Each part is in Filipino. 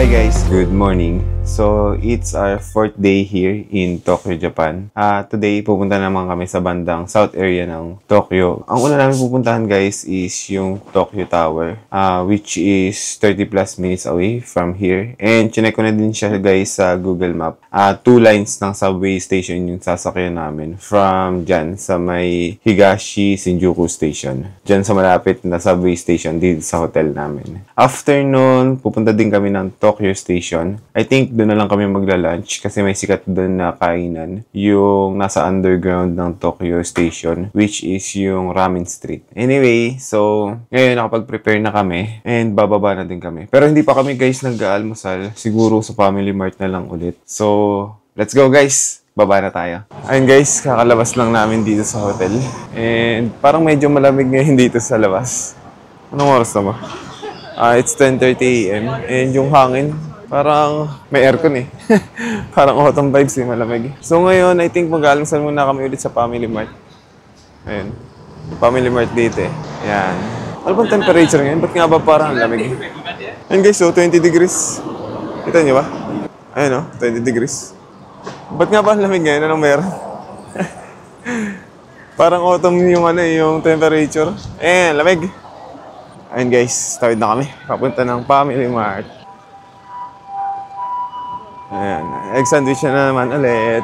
Hi guys, good morning. So, it's our 4th day here in Tokyo, Japan. Today, pupunta naman kami sa bandang south area ng Tokyo. Ang una namin pupuntahan guys is yung Tokyo Tower, which is 30 plus minutes away from here. And chinek ko na din siya guys sa Google Map. 2 lines ng subway station yung sasakyan namin from dyan sa may Higashi Shinjuku Station. Dyan sa malapit na subway station dito sa hotel namin. After nun, pupunta din kami ng Tokyo Station. I think doon na lang kami magla-lunch kasi may sikat doon na kainan yung nasa underground ng Tokyo Station, which is yung Ramen Street. Anyway, so ngayon nakapag-prepare na kami and bababa na din kami. Pero hindi pa kami guys nag-aalmusal. Siguro sa Family Mart na lang ulit. So, let's go guys! Baba na tayo. Ayun guys, kakalabas lang namin dito sa hotel. And parang medyo malamig ngayon dito sa labas. Anong oras na ba? It's 10:30 AM and yung hangin parang may aircon eh. Parang autumn vibes eh, malamig. So ngayon, I think mag-aalmusal muna kami ulit sa Family Mart. Ayun. Family Mart dito eh. Ayan. Ano bang temperature ngayon? Ba't nga ba parang lamig eh? Ayun guys, so 20 degrees. Kita nyo ba? Ayun oh, 20 degrees. Ba't nga ba lamig ngayon? Anong meron? Parang autumn yung ano eh, yung temperature. Ayan, lamig. Ayun guys, tawid na kami. Papunta ng Family Mart. Ayan, egg sandwich na naman ulit.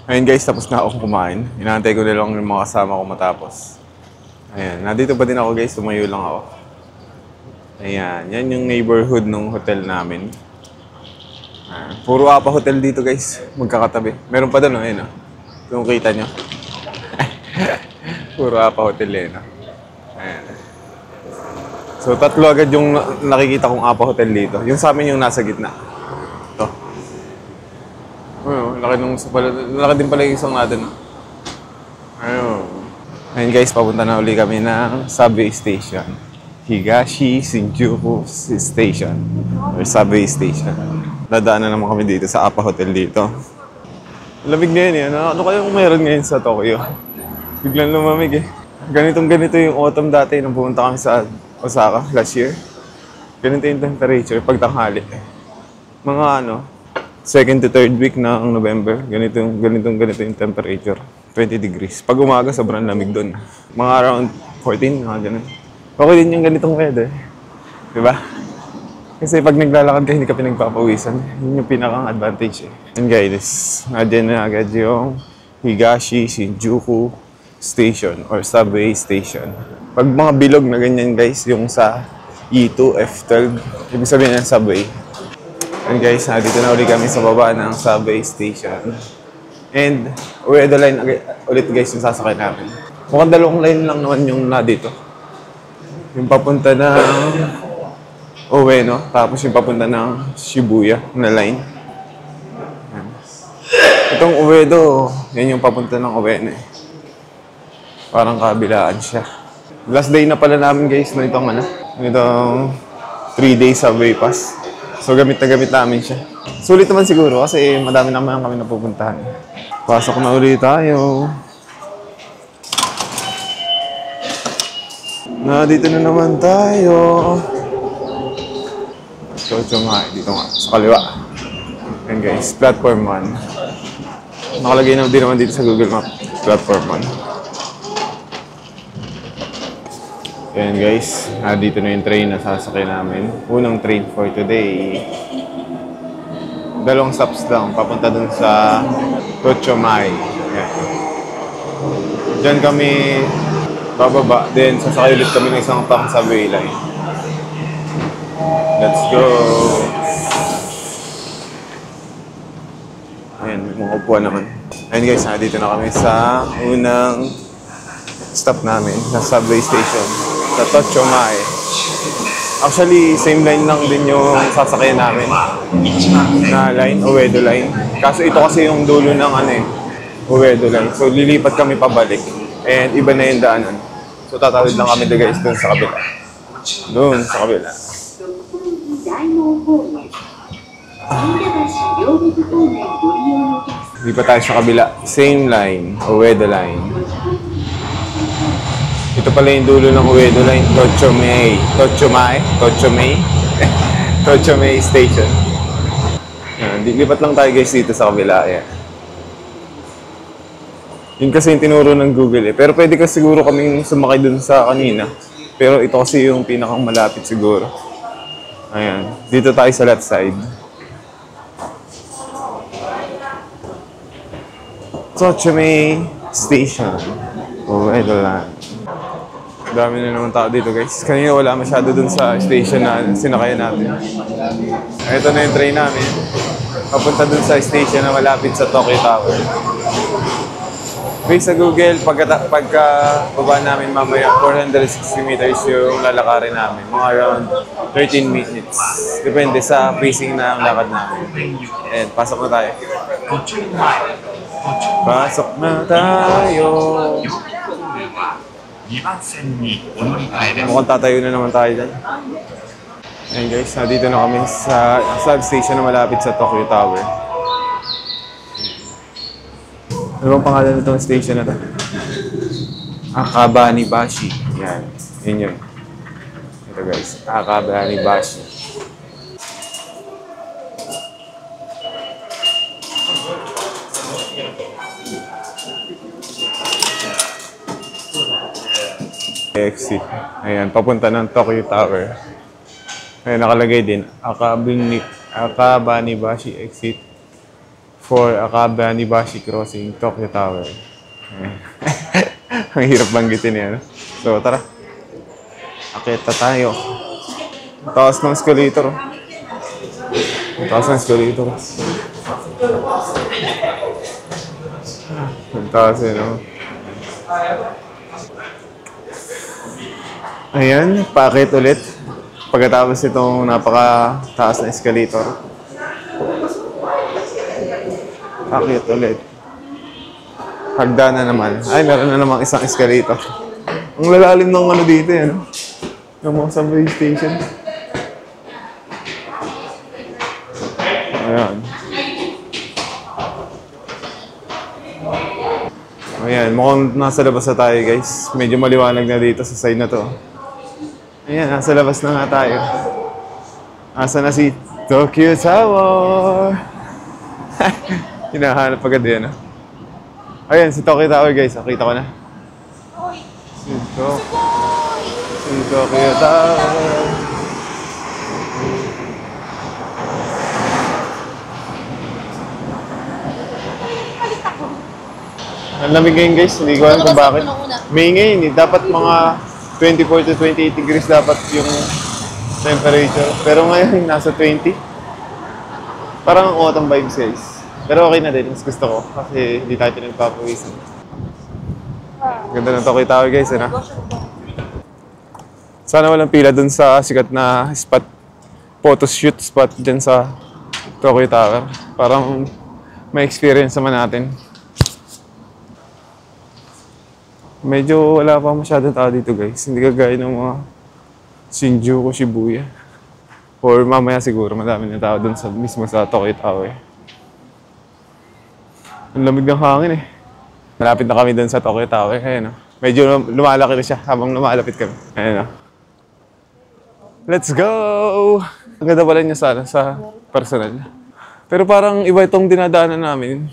Ayun guys, tapos na akong kumain. Inaantay ko na lang yung mga kasama ko matapos. Ayan, nandito pa din ako guys, tumayo lang ako. Ayan, yan yung neighborhood ng hotel namin. Puro apa hotel dito guys, magkakatabi. Meron pa doon, ayun o. Kung kita nyo. Puro apa hotel eh, no? Ayan. So, tatlo agad yung nakikita kong apa hotel dito. Yung sa amin yung nasa gitna. Ito. Ayun, laki din pala yung isang natin. Ayun. Ayun guys, papunta na uli kami ng subway station. Higashi Shinjuku Station. Or subway station. Dadaan na naman kami dito sa apa hotel dito. Lamig ngayon eh. Ano kaya kung meron ngayon sa Tokyo? Biglang lumamig eh. Ganito yung autumn dati nung pumunta kami sa Osaka last year. Ganito yung temperature pag tanghali. Mga second to third week ng November, ganito yung temperature. 20 degrees. Pag umaga, sobrang lamig doon. Mga around 14, mga ganun. Okay din yung ganitong weather. Diba? Kasi pag naglalakad ka, hindi ka pinagpapawisan. Yun yung pinakang advantage eh. And guys, nadyan na agad yung Higashi Shinjuku Station or subway station. Pag mga bilog na ganyan guys, yung sa E2, F12, ibig sabihin ng subway. And guys, dito na ulit kami sa baba ng subway station. And Ueda line ulit guys yung sasakay namin. Mukhang dalawang line lang naman yung na dito. Yung papunta ng Ueno, tapos yung papunta ng Shibuya na line. Itong Uedo, yan yung papunta ng Ueno eh. Parang kabilaan siya. Last day na pala namin guys na itong 3 days subway pass. So gamit na gamit namin siya. Sulit naman siguro kasi madami naman kami napupuntahan. Pasok na ulit tayo. Dito na naman tayo. So dito nga, sa kaliwa. And guys, platform 1. Nakalagay na din naman dito sa Google Map. Platform 1. Ayan guys, dito na yung train na sasakay namin. Unang train for today. 2 stops lang, papunta dun sa Tochomai. Ayan. Diyan kami bababa, then sasakay ulit kami ng isang pang subway line. Let's go! Ayan, may mga upuan naman. Ayan guys, dito na kami sa unang stop namin sa subway station. Sa Tochomai. Actually, same line lang din yung sasakyan namin na line, Uedo line. Kaso ito kasi yung dulo ng Uedo line. So, lilipat kami pabalik. And iba na yung daanan. So, tatawid lang kami guys dun sa kabila. Dun sa kabila. Lipat tayo sa kabila. Same line, Uedo line. Ito pala yung dulo ng Uedo Line, Tochomei. Tochomei Station. Yan, lipat lang tayo guys dito sa kabila. Yan. Yun kasi yung tinuro ng Google eh. Pero pwede ka siguro kaming sumakay dun sa kanina. Pero ito kasi yung pinakang malapit siguro. Ayan. Dito tayo sa left side. Tochomei Station. Uedo Line. Dami na naman tao dito guys. Kanina wala masyado dun sa station na sinakayan natin. Ito na yung train namin. Papunta dun sa station na malapit sa Tokyo Tower. Based sa Google, pagka baba namin mamaya, 460 meters yung lalakarin namin. Mga around 13 minutes. Depende sa pacing na ang lakad namin. And pasok na tayo. Pasok na tayo. Mukhang tatayo na naman tayo dyan. Ayan guys, dito na kami sa substation na malapit sa Tokyo Tower. Ano bang pangalan nitong station na to? Akabanibashi. Yan. Yun yun. Ito guys. Akabanibashi. Exit. Ayan. Papunta ng Tokyo Tower. Ayan. Nakalagay din. Akabanibashi exit for Akabanibashi Crossing, Tokyo Tower. Ang hirap banggitin yan. So, tara. Akita tayo. Taas ng escalator. Taas ng escalator. Ang taas yun, no? Ayan, paakit ulit. Pagkatapos itong napaka-taas na escalator. Akit ulit. Hagda na naman. Ay, meron na namang isang escalator. Ang lalalim ng ano dito yan. Yung mga subway station. Ayan. Ayan, mukhang nasa labas na tayo guys. Medyo maliwanag na dito sa side na to. Ayan, nasa labas na nga tayo. Asa na si Tokyo Tower? Hinahanap agad yan, ha? Ayan, si Tokyo Tower, guys. Nakita ko na. Si Tokyo Tower. Ang lamig ngayon, guys. Hindi ko alam kung bakit. May ngayon, eh. Dapat mga 24 to 28 degrees dapat yung temperature. Pero ngayon, nasa 20. Parang autumn vibes, guys. Pero okay na din, mas gusto ko kasi hindi tayo pinagpapawisan. Ganda ng Tokyo Tower guys, ano? Sana walang pila dun sa sikat na spot, photo shoot spot dyan sa Tokyo Tower. Parang may experience naman natin. Medyo wala pa masyadong tao dito guys. Hindi kagaya ng mga Shinjuku, Shibuya. Or mamaya siguro madami na tao dun sa, mismo sa Tokyo Tower. Ang lamig ng hangin eh. Malapit na kami dun sa Tokyo Tower. Ayan o. Medyo lumalaki na siya habang lumalapit kami. Ayan o. Let's go! Ang ganda pala niya sana sa personal. Pero parang iba itong dinadaanan namin.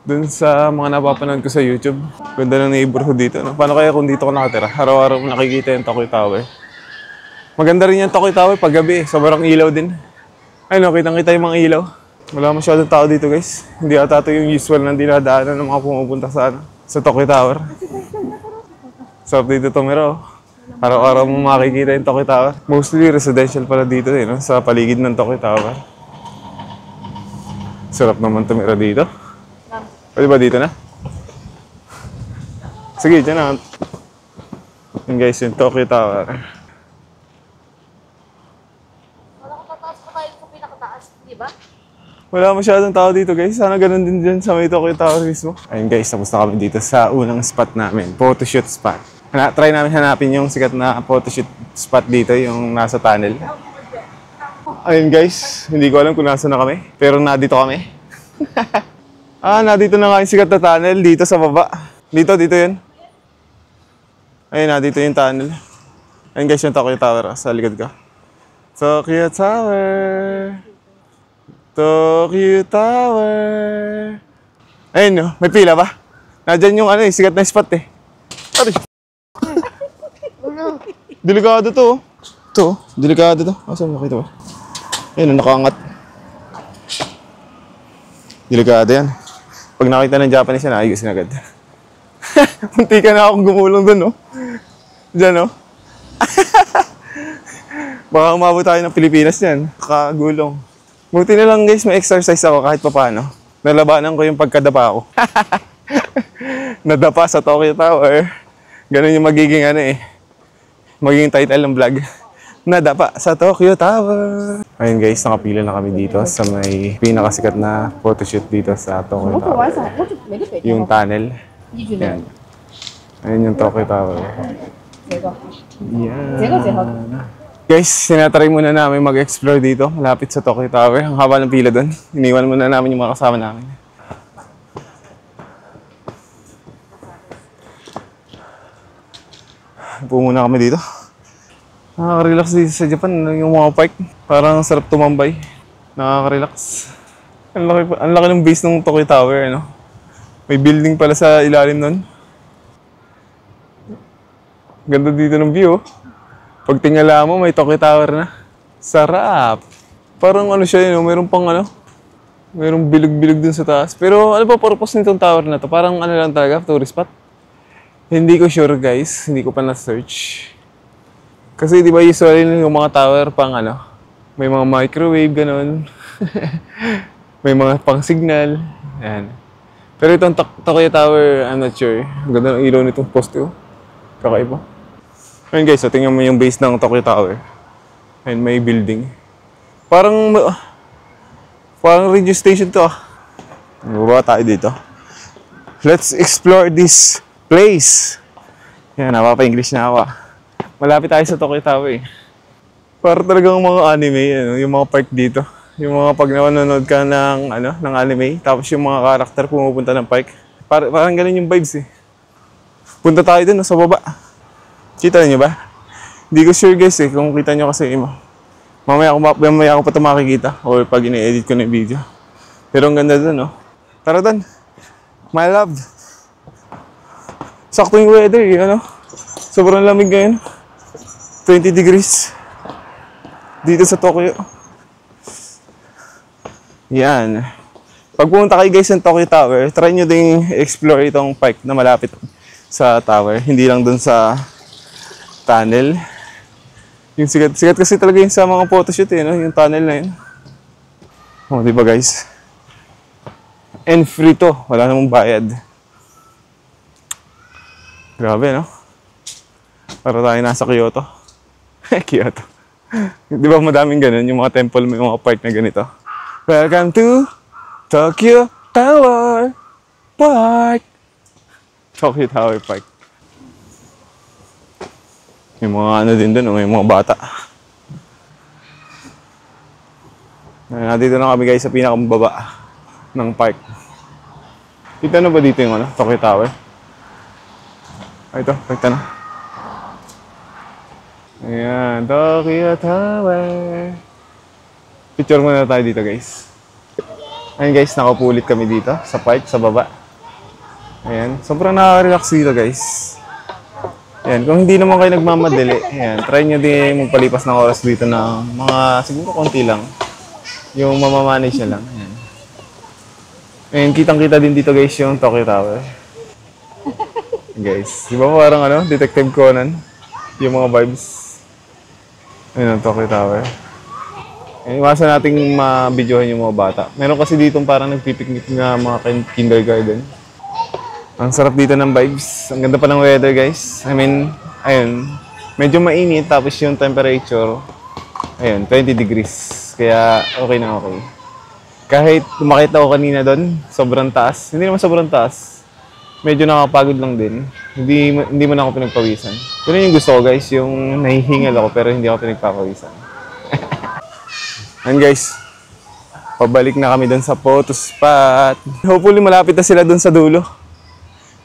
Dun sa mga napapanood ko sa YouTube. Ganda ng neighborhood dito. No? Paano kaya kung dito ko nakatira? Araw-araw nakikita yung Tokyo Tower. Maganda rin yung Tokyo Tower pag gabi. Sobrang ilaw din. Ayun o, kitang-kita yung mga ilaw. Wala masyadong tao dito guys. Hindi ata ito yung usual na dinadaanan ng mga pumupunta sa Tokyo Tower. Sarap dito tumira. Araw-araw mo makikita yung Tokyo Tower. Mostly residential pala dito eh, no? Sa paligid ng Tokyo Tower. Sarap naman tumira dito. Pwede ba dito na? Sige, dyan na. Yun guys, yung Tokyo Tower. Wala ko tataas pa tayo sa pinakataas, di ba? Wala masyadong tao dito guys. Sana ganun din dyan sa may Tokyo Tower mismo. Ayun guys, tapos na kami dito sa unang spot namin. Photoshoot spot. Try namin hanapin yung sikat na photoshoot spot dito, yung nasa tunnel. Ayun guys, hindi ko alam kung nasa na kami. Pero nandito kami. Nandito na nga yung sikat na tunnel dito sa baba. Dito yun. Ayun na, dito yung tunnel. Ayun guys, yung Tokyo Tower sa likod ko. Tokyo Tower. Tokyo Tower. Ayun no, may pila ba? Nandyan yung ano eh, sikat na spot eh. Aray! Delikado to. Ito, delikado to. Saan makita ba? Ayun, nakaangat. Delikado yan. Pag nakita ng Japanese yan, ayusin agad. Munti ka na akong gumulong dun, no? Diyan, no? Baka umabot tayo ng Pilipinas yan. Kakagulong. Buti na lang guys, may exercise ako kahit papaano. Nalabanan ko yung pagkadapa ko. Nadapa sa Tokyo Tower. Ganun yung magiging ano eh. Magiging title ng vlog. Nadapa sa Tokyo Tower. Ayun guys, nakapila na kami dito sa may pinakasikat na photoshoot dito sa Tokyo Tower. Yung tunnel. Yan. Ayun yung Tokyo Tower. Yan. Guys, sinatry muna namin mag-explore dito, malapit sa Tokyo Tower. Ang haba ng pila doon. Iniwan muna namin yung mga kasama namin. Upo muna kami dito. Nakaka-relax dito sa Japan, yung mga park. Parang sarap tumambay. Nakaka-relax. Ang laki ng base ng Tokyo Tower, ano? May building pala sa ilalim nun. Ganda dito ng view, oh. Pag tingala mo, may Tokyo Tower na. Sarap! Parang ano siya yun, mayroon pang ano, mayroong bilog-bilog dun sa taas. Pero ano ba purpose nitong tower na to? Parang ano lang talaga, tourist spot. Hindi ko sure guys, hindi ko pa na-search. Kasi di ba usually yung mga tower pang ano, may mga microwave, ganun. May mga pang signal. Yan. Pero itong Tokyo Tower, I'm not sure. Ang ganda ng ilaw nitong poste, oh. Kakaiba. Ayun guys, so tingnan mo yung base ng Tokyo Tower. Ayun, may building. Parang radio station to, ah. Baba tayo dito. Let's explore this place. Yan, napapa-English na ako, ah. Malapit tayo sa Tokyo Tower, eh. Parang talagang mga anime, ano, yung mga park dito. Yung mga pag nanonood ka ng, ano, ng anime, tapos yung mga karakter pumupunta ng park. Parang ganun yung vibes, eh. Punta tayo dun, no, sa baba. Kita niyo ba? Hindi ko sure guys eh, kung kita niyo kasi mamaya ko pa ito makikita or pag ine-edit ko na yung video. Pero ang ganda dun, no? Tara dun. My love. Sakto yung weather eh, ano? Sobrang lamig ngayon. 20 degrees. Dito sa Tokyo. Yan. Pag pumunta kayo guys ng Tokyo Tower, try nyo ding explore itong park na malapit sa tower. Hindi lang dun sa tunnel. Yung sikat kasi talaga yung sa mga photoshoot eh, no? Yung tunnel na yun. Oh, di ba guys? And free to. Wala namang bayad. Grabe, no? Para tayo nasa Kyoto. Kyoto. Di ba madaming ganun? Yung mga temple, may mga park na ganito. Welcome to Tokyo Tower Park. Tokyo Tower Park. May mga ano din doon, may mga bata. Nandito na kami guys sa pinakamababa ng park. Kita na ba dito yung ano, Tokyo Tower? Ay, ito, kita na. Ayan, Tokyo Tower. Picture muna tayo dito guys. Ayan guys, nakapulit kami dito sa park, sa baba. Ayan, sobrang nakaka-relax dito guys. Ayan, kung hindi naman kayo nagmamadali, ayan, try nyo din magpalipas ng oras dito ng mga, siguro konti lang. Yung mamamanage nyo lang. Ayan. Ayan, kitang-kita din dito guys yung Tokyo Tower. Guys, di ba parang ano, Detective Conan? Yung mga vibes. Ayan ang Tokyo Tower. Ayan, iwasan nating ma-videohan yung mga bata. Meron kasi dito parang nagpipiknik na mga kindergarten. Ang sarap dito ng vibes. Ang ganda pa ng weather, guys. I mean, ayun. Medyo mainit, tapos yung temperature, ayun, 20 degrees. Kaya, okay na okay. Kahit umakit ako kanina doon, sobrang taas. Hindi naman sobrang taas. Medyo nakapagod lang din. Hindi mo na ako pinagpawisan. Yun yung gusto ko, guys. Yung nahihingal ako, pero hindi ako pinagpapawisan. And guys, pabalik na kami doon sa photo spot. Hopefully, malapit na sila doon sa dulo.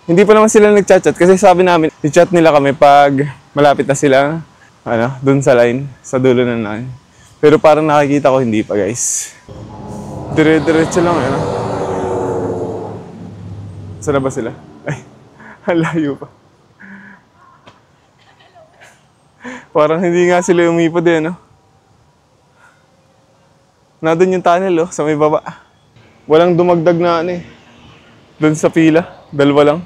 Hindi pa naman sila nagchat-chat kasi sabi namin, i-chat nila kami pag malapit na sila, dun sa line, sa dulo ng line. Pero parang nakikita ko hindi pa, guys. Dire-diretso lang, Saan na ba sila? Ay, ang layo pa. Parang hindi nga sila umipad Nandun yung tunnel, sa may baba. Walang dumagdag na Doon sa pila, dalawa lang.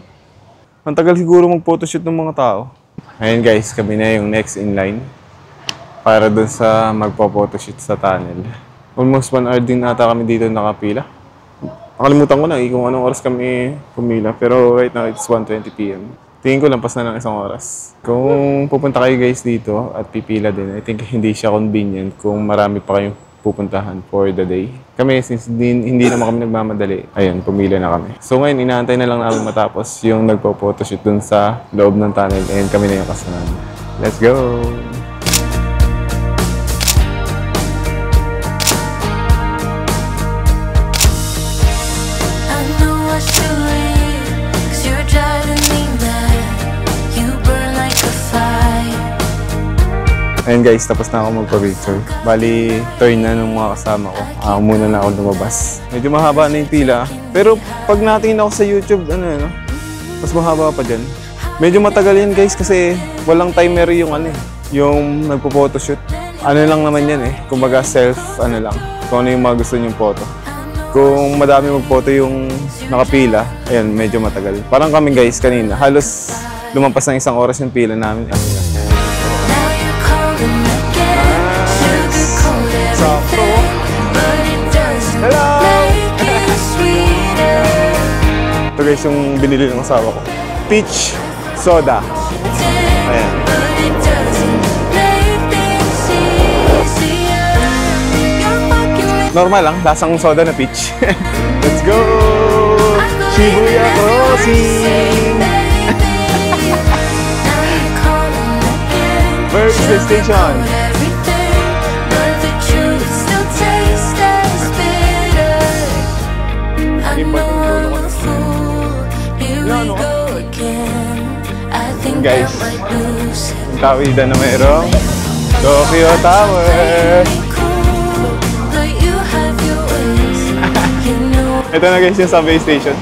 Ang tagal siguro mag-photoshoot ng mga tao. Ayun guys, kami na yung next in line para doon sa magpo-photoshoot sa tunnel. Almost 1 hour din ata kami dito nakapila. Nakalimutan ko na kung anong oras kami pumila. Pero right now, it's 1:20 PM. Tingin ko lampas na ng 1 oras. Kung pupunta kayo guys dito at pipila din, I think hindi siya convenient kung marami pa kayong pupuntahan for the day. Kami, since hindi naman kami nagmamadali, ayun, pumila na kami. So ngayon, inaantay na lang namin matapos yung nagpo-photoshoot dun sa loob ng tunnel. Ayun, kami na yung kasunod. Let's go! Ayun guys, tapos na ako magpa-picture. Bali, turn na ng mga kasama ko. Muna na ako lumabas. Medyo mahaba na yung pila. Pero pag natingin ako sa YouTube, mas mahaba pa dyan. Medyo matagal yan guys kasi walang timer yung yung nagpo-photoshoot. Lang naman yan kumbaga self, lang. Kung ano yung mga gusto niyong photo. Kung madami mag-photo yung nakapila, ayun, medyo matagal. Parang kami guys kanina, halos lumampas ng 1 oras yung pila namin. Hello! Ito guys yung binili ng asawa ko. Peach soda. Ayan. Normal lang, lasang soda na peach. Let's go! Shibuya Crossing! Birthday Station! Guys, yung tawidan na mayroong Tokyo Tower. Ito na guys yung subway station.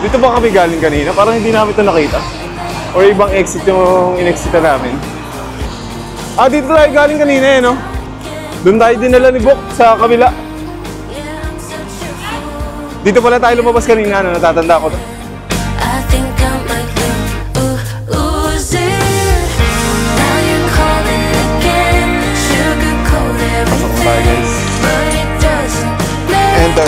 Dito ba kami galing kanina? Parang hindi namin ito nakita. Or ibang exit yung in-exita namin. Dito tayo galing kanina Doon tayo dinala ni Bok sa kabila. Dito pala tayo lumabas kanina, natatanda ko to. Pasok tayo guys. Enter.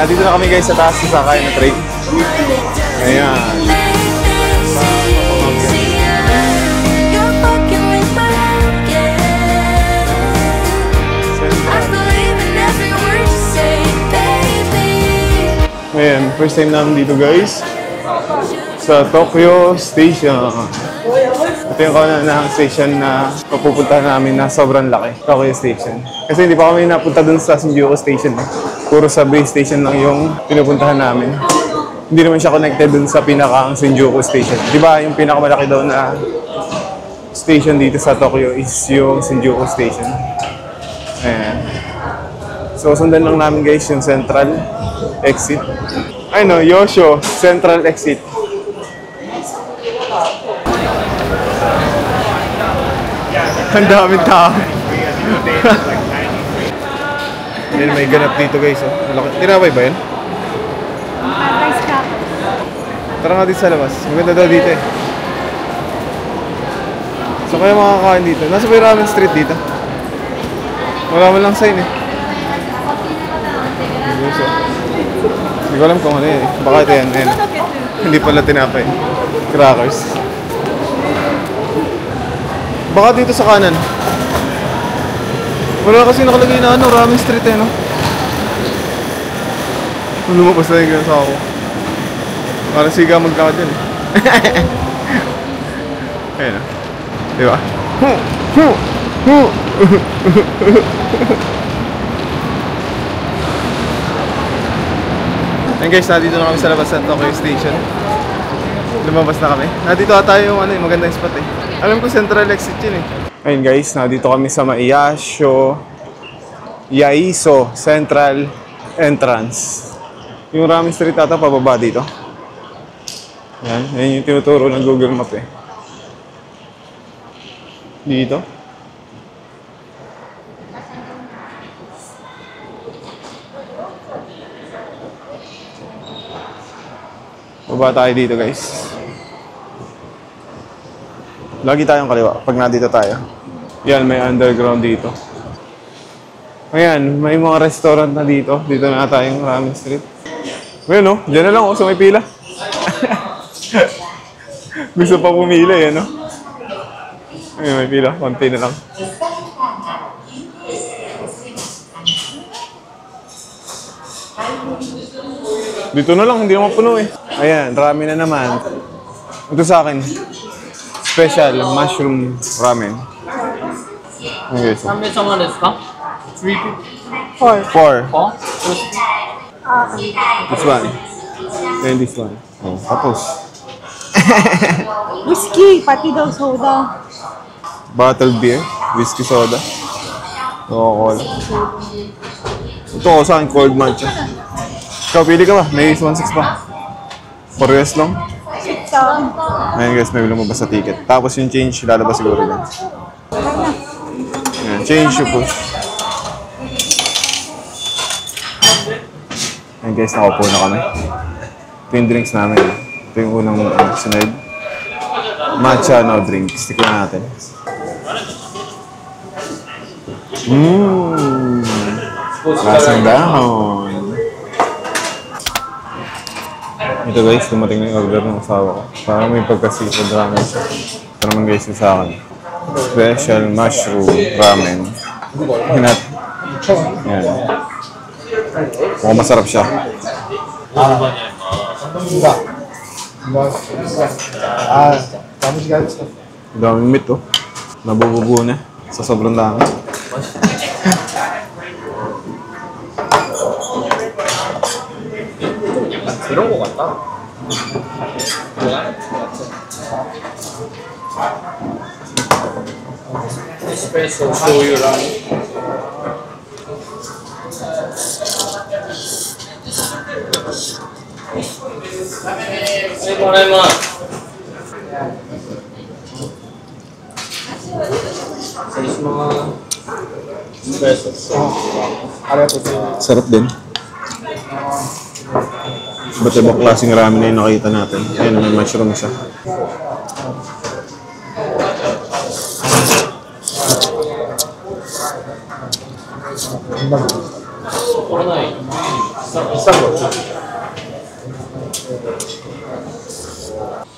Dito na kami guys sa taas sa sakay na train. Ayan. Ayan, first time namin dito guys sa Tokyo Station. Ito yung kaunahang station na papupuntahan namin na sobrang laki, Tokyo Station. Kasi hindi pa kami napunta dun sa Shinjuku Station. Puro subway station lang yung pinupuntahan namin. Hindi naman siya connected dun sa pinakang Shinjuku Station. Diba yung pinakamalaki daw na station dito sa Tokyo is yung Shinjuku Station. Ayan. So sundan lang namin guys yung central exit. Ano, Yosho, Central Exit. Ang daming tao. Yan, may ganap dito guys. Oh. Tinapay ba yan? Paradise ka. Tara nga dito sa labas. Maganda daw dito eh. So kaya makakain dito. Nasa may Ramen Street dito. Wala man lang sign eh. Hindi ko alam kung ano yan eh. Baka ito yan. Ayan. Hindi pala tinapay. Crackers. Baka dito sa kanan. Wala kasi nakalagay na ano, Ramen Street eh, no? Lumabas na yung ganun sa ako. Parang siga magkakad dyan eh. Ayan ah. Diba? Ayan guys, nandito na kami sa labas ng Tokyo Station. Lumabas na kami. Nandito ata yung ano, yung magandang spot eh. Alam ko Central Exit yun eh. Ayun guys, nandito kami sa Yaiso Central Entrance. Yung Ramen Street ata pababa dito. Yan yung tinuturo ng Google Map eh. Dito. Baba tayo dito guys. Lagi tayong kaliwa pag nandito tayo. Yan, may underground dito. Ayan, may mga restaurant na dito. Dito na tayong Ramen Street. Well, no? Diyan na lang, sa may pila. Gusto pa pumila, yan, no? Ayan, may pila. Konti na lang. Dito na lang, hindi naman puno eh. Ayan, ramen na naman. Ito sa akin. Special mushroom ramen. Okay, so. 3名様ですか Four. Oh? This one. Then this one. Oh, tapos. Whiskey, pati daw soda. Bottled beer. Whiskey soda. Coca-Cola. Ito ko sa akin, cold matcha. Ikaw, pili ka ba? May 1.6 pa. Parehas lang. Ayan guys, may lumabas sa ticket. Tapos yung change, lalabas siguro yan. Ayan, change yung push. Ayan guys, nakaupo na kami. Ito yung drinks namin. Ito yung unang sunod. Matcha no drinks. Tikman natin. Lasang dahon. Ito guys, dumating na yung order ng asawa ko. Parang may pagka-seafood ramen siya. Ito naman guys yung sa akin. Special mushroom ramen. Hinat. Yan. Mukhang masarap siya. Daming meat oh. Nabubugo na. Sa sobrang dami. Espresso, shoyu ramen. Ay, もらいます。失礼します。スプレッソ。Sarap din. Ba't ibang klaseng ramen na yung nakita natin? Ayun, may mushroom siya.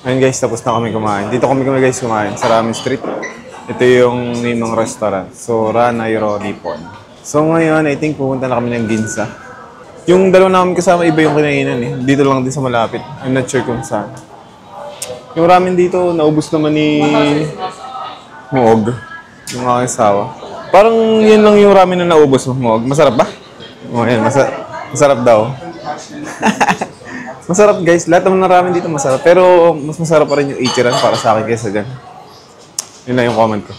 Ayun guys, tapos na kami kumain. Dito kami guys kumain sa Ramen Street. Ito yung name ng restaurant. So, Ranayro Nippon. So ngayon, I think pupunta na kami ng Ginza. Yung dalawa namin kasama, iba yung kinainan eh. Dito lang din sa malapit. I'm not sure kung saan. Yung ramen dito, naubos naman ni Moog. Yung aking asawa. Parang yun lang yung ramen na naubos mo, Moog. Masarap ba? O yan, masarap daw. Masarap guys. Lahat naman ng ramen dito masarap. Pero mas masarap pa rin yung Ichiran para sa akin kaysa dyan. Yun lang yung comment ko.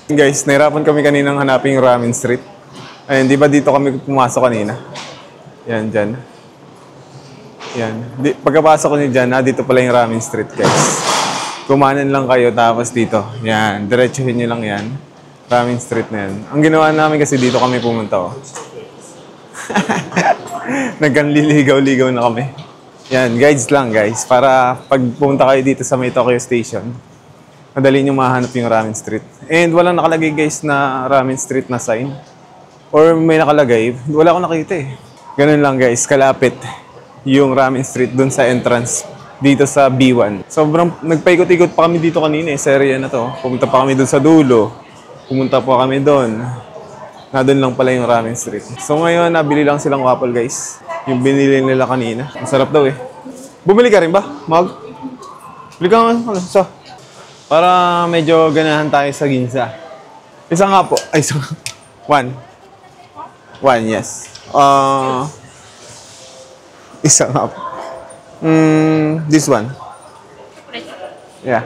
Guys, nahirapan kami kaninang hanapin yung Ramen Street. Ayun, di ba dito kami pumasok kanina? Yan, dyan. Yan. Pagkapasok ko niyo dyan, dito pala yung Ramen Street, guys. Kumanan lang kayo, tapos dito. Yan, diretsuhin nyo lang yan. Ramen Street na yan. Ang ginawa namin kasi dito kami pumunta, oh. Nagkanliligaw-ligaw na kami. Yan, guides lang, guys. Para pag pumunta kayo dito sa may Tokyo Station, madali nyo mahanap yung Ramen Street. And walang nakalagay, guys, na Ramen Street na sign. Or may nakalagay, wala akong nakita eh. Ganun lang, guys, kalapit yung Ramen Street dun sa entrance dito sa B1. Sobrang nagpaikot-ikot pa kami dito kanina eh, sa area na to. Pumunta pa kami dun sa dulo. Pumunta pa kami dun. Doon lang pala yung Ramen Street. So ngayon, nabili lang silang waffle, guys. Yung binili nila kanina. Ang sarap daw eh. Bumili ka rin ba, Mag? Bili ka nga. So, para medyo ganahan tayo sa ginza. Isa nga po. Ay, so, one. One, yes. Isa nga po. This one. Yeah.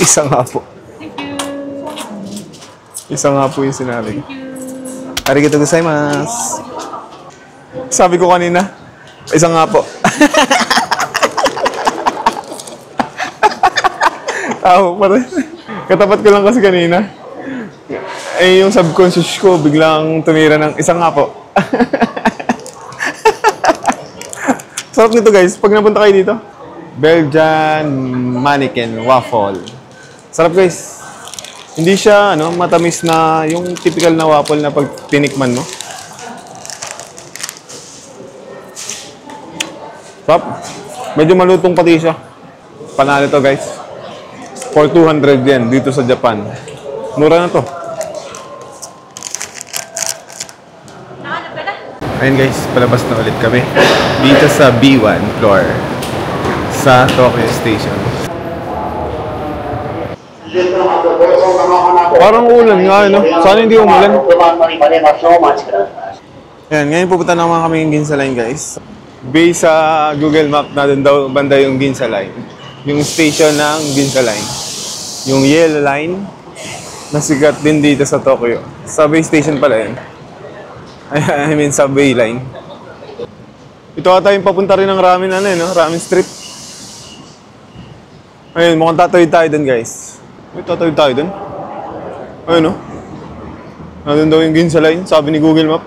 Isa nga po. Isa nga po yung sinabi ko. Arigatou gozaimasu. Sabi ko kanina, isa nga po. Tao pa rin. Katapat ko lang kasi kanina. Eh, yung subconscious ko biglang tumira ng isa nga po. Sarap nito, guys. Pag napunta kayo dito, Belgian Mannequin Waffle. Sarap, guys. Hindi siya matamis na yung typical na waffle na pag tinikman mo. Sarap. Medyo malutong pati siya. Panalo to, guys. For 200 yen dito sa Japan. Mura na to. Ayun, guys, palabas na ulit kami dito sa B1 floor sa Tokyo Station. Parang ulan nga, Sana hindi umulan. Ayan, ngayon pupunta naman kami yung Ginza Line, guys. Based sa Google Map, na doon daw banda yung Ginza Line. Yung station ng Ginza Line. Yung Yellow Line, na sikat din dito sa Tokyo. Subway station pala yun. I mean, subway line. Ito ata yung papunta rin ng Ramen, Ramen Street. Ayun, mukhang tatawid tayo dun, guys. Uy, tatawid tayo dun. Ayun, Nandun daw yung Ginza Line, sabi ni Google Map.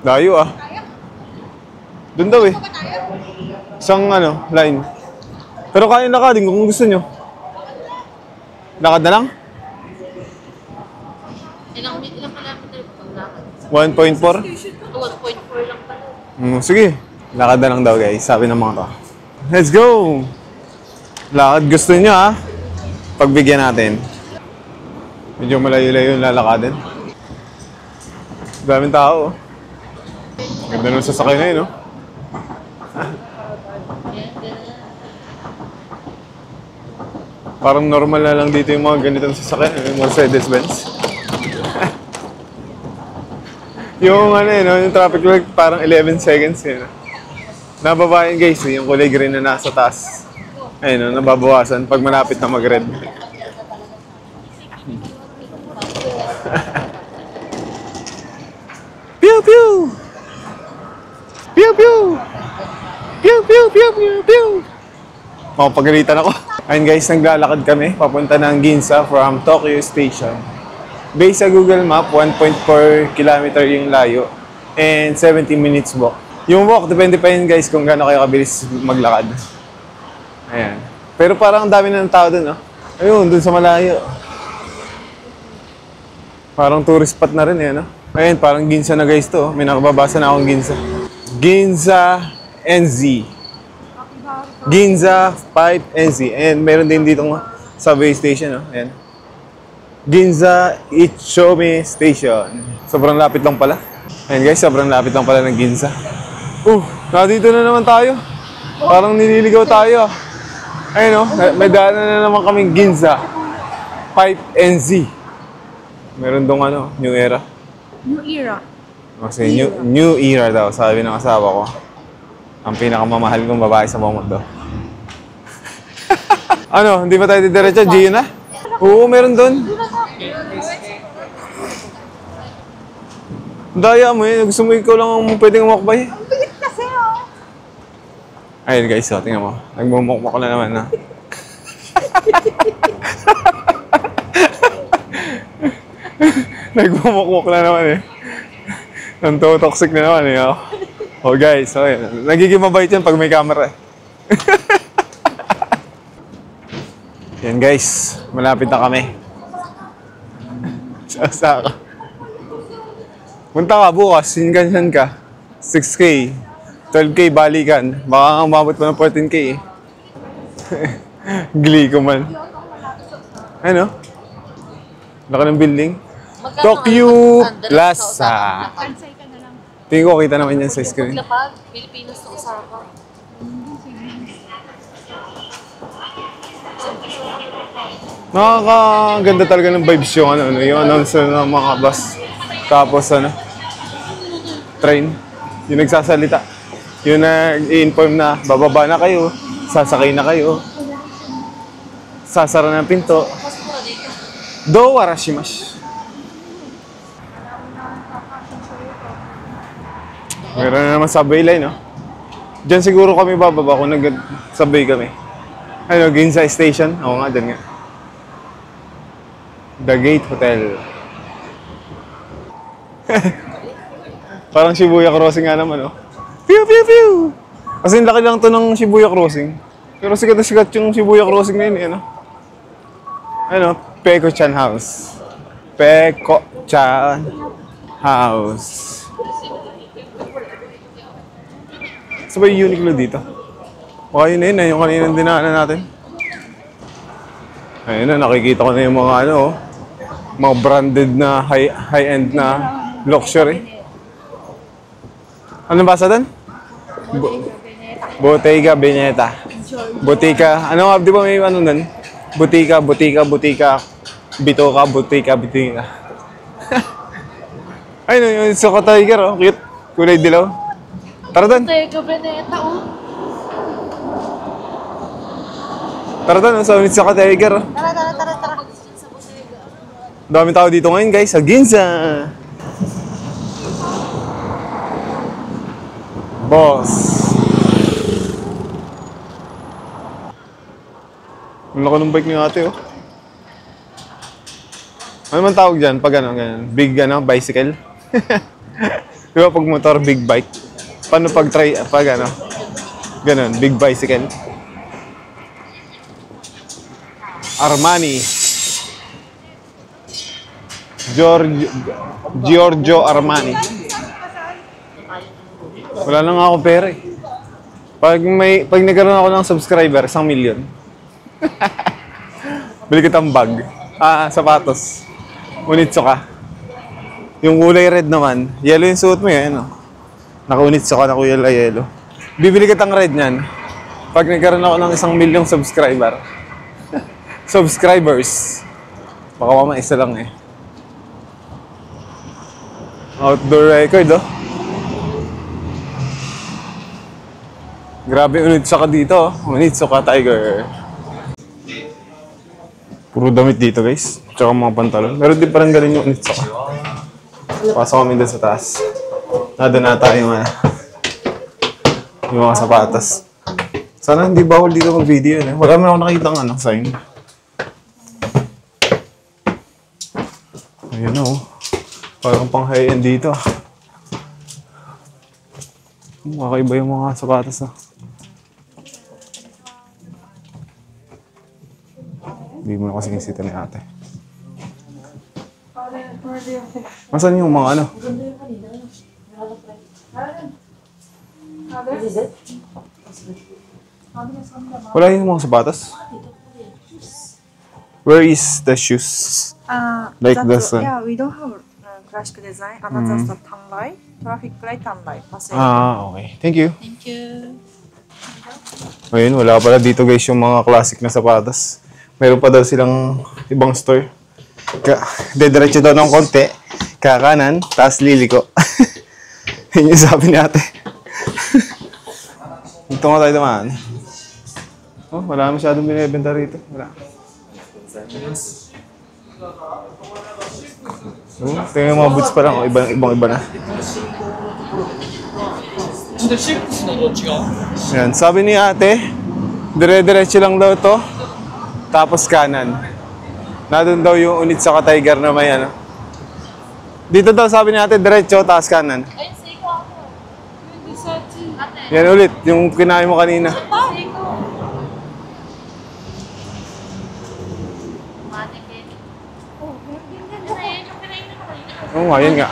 Layo, Dun daw, Isang, line. Pero kaya lakadin kung gusto nyo. Lakad na lang? Ilang pala tayo paglakad? 1.4? 1.4 lang pala. Sige, lakad na lang daw, guys. Sabi ng mga to. Let's go! Lakad gusto nyo, pagbigyan natin. Medyo malayo-layo yung lalakadin. Daming tao, Ganda nung sasakay na yun, Parang normal na lang dito yung mga ganitong sasakyan, yung Mercedes-Benz. Yung yung traffic light parang 11 seconds yun. Nababa yun, guys, yung kulay green na nasa taas. Ayun, nababawasan pag malapit na mag-red. Pew pew! Pew pew! Pew pew pew pew pew! Makapagalitan ako. Ayun, guys, naglalakad kami papunta ng Ginza from Tokyo Station. Based sa Google Map, 1.4 kilometer yung layo and 70 minutes walk. Yung walk, depende pa yun, guys, kung gaano kayo kabilis maglakad. Ayan. Pero parang ang dami na ng tao dun, Ayun, dun sa malayo. Parang tourist spot na rin, Ayun, parang Ginza na, guys, to. May nakababasa na akong Ginza. Ginza NZ. Ginza 5 NZ. And meron din dito subway station, Ayan. Ginza Ichome Station. Sobrang lapit lang pala. Ayan, guys, sobrang lapit lang pala ng Ginza. Nandito na naman tayo. Parang nililigaw tayo. Ayun, may daanan na naman kaming Ginza 5 NZ. Meron dong New Era. New era. Kasi new era daw, sabi ng asawa ko. Ang pinakamamahal kong babae sa buong mundo. Hindi ba tayo didiretso? Gio na? Oo, meron doon. Daya mo eh. Gusto mo ikaw lang ang pwedeng umakbay. Ang bigat kasi, oh. Ayun guys, so, tingnan mo. Nagmumukmuk na naman na. Nagmumukmuk na naman eh. Nanto-toxic na naman eh. Oh guys, so yun. Nagiging mabait yan pag may camera eh. Yan guys, malapit na kami. Saka. Punta ka bukas, Shinkansen ka. 6K. 12K balikan. Baka umabot pa ng 14K eh. Glee ko man. Ano? Laki ng building. Magkano Tokyo ang Plaza. Tingin ko kita naman yan sa screen. Maglapag, Pilipinas na Osaka. Nakakaganda talaga ng vibes yung ano, yung announcer ng mga bus. Tapos ano, train. Yung nagsasalita. Yung nag-i-inform na bababa na kayo, sasakay na kayo, sasara ng pinto. Do warashimasu. Meron na naman subway line, no? Diyan siguro kami bababa kung nag-subway kami. Ano, Ginza Station? Oo nga, dyan nga. The Gate Hotel. Parang Shibuya Crossing nga naman, oh. Pew, pew, pew! Kasi laki lang to ng Shibuya Crossing. Pero sikat na sikat yung Shibuya Crossing na yun, eh, ano? Ano? Peko-chan House. Peko-chan House. Sabay Uniqlo dito. Baka yun na yun, yung kaninang dinaanan natin. Ayun na, nakikita ko na yung mga ano, oh, mga branded na high-end na luxury. Ano basa doon? Bottega Veneta. Botica, ano nga, di ba may ano doon? Botica, Bitoka, Botica. Ayun, yung Suka Tiger, oh, cute. Kulay dilaw. Tara doon. Bottega Veneta, oh. Tara doon, sa Suka Tiger. Oh. Tara. Sa Bottega. Daming tao dito ngayon guys, sa Ginza. Boss. Ang laki ng bike ni ate, oh. Ano man tawag dyan pag ano, ganyan? Big ano, bicycle? Di ba pag motor, big bike? Paano pag ano? Ganun, big bicycle. Armani. Giorgio Armani. Wala na nga ako pera eh. Pag nagkaroon ako ng subscriber, 1 million. Bili kitang bag. Sapatos. Unitsuka. Yung kulay red naman, yellow yung suot mo yan, no? Naka-unitsuka na kuya yellow. Bibili kitang red niyan. Pag nagkaroon ako ng 1 million subscriber. Subscribers. Baka mama isa lang eh. Outdoor record, oh. Grabe Unitsuka dito, oh. Unitsuka Tiger. Puro damit dito, guys. Tsaka mga pantalon. Pero di parang galing yung Unitsuka. Pasok kami doon sa taas. Nada na tayo yung mga sapatos. Sana hindi bawal dito mag-video, eh. Wala man ako nakita ng sign. Ayan, oh. Parang pang high-end dito. Makakaiba yung mga sapatos, ah. Hindi mo na kasi kisita ni ate. Masan yung mga ano? Wala yung mga sapatos? Where is the shoes? Like this one? Yeah, we don't have classic design. Another just a tan light, traffic light, tan light. Okay. Thank you. Thank you. Ayun, wala pala dito guys yung mga classic na sapatos. Meron pa daw silang ibang store. Dediretso daw ng konti, kakanan, taas liliko. Yun yung sabi ni ate. Dito nga tayo naman. Oh, wala masyadong binibenta rito. Wala. Tingnan yung mga boots pa lang. Ibang-iba na. Yan. Sabi ni ate, dire-diretso lang daw to. Tapos kanan. Nandun daw yung unit sa Tiger na may ano. Dito daw sabi ni ate, diretso, tapos kanan. Ayun, Seiko ako. Hindi sa ate. Yan ulit, yung kinain mo kanina. Seiko. Mannequin. Oh, yun yung kinain ko kanina. Oo nga, yun nga.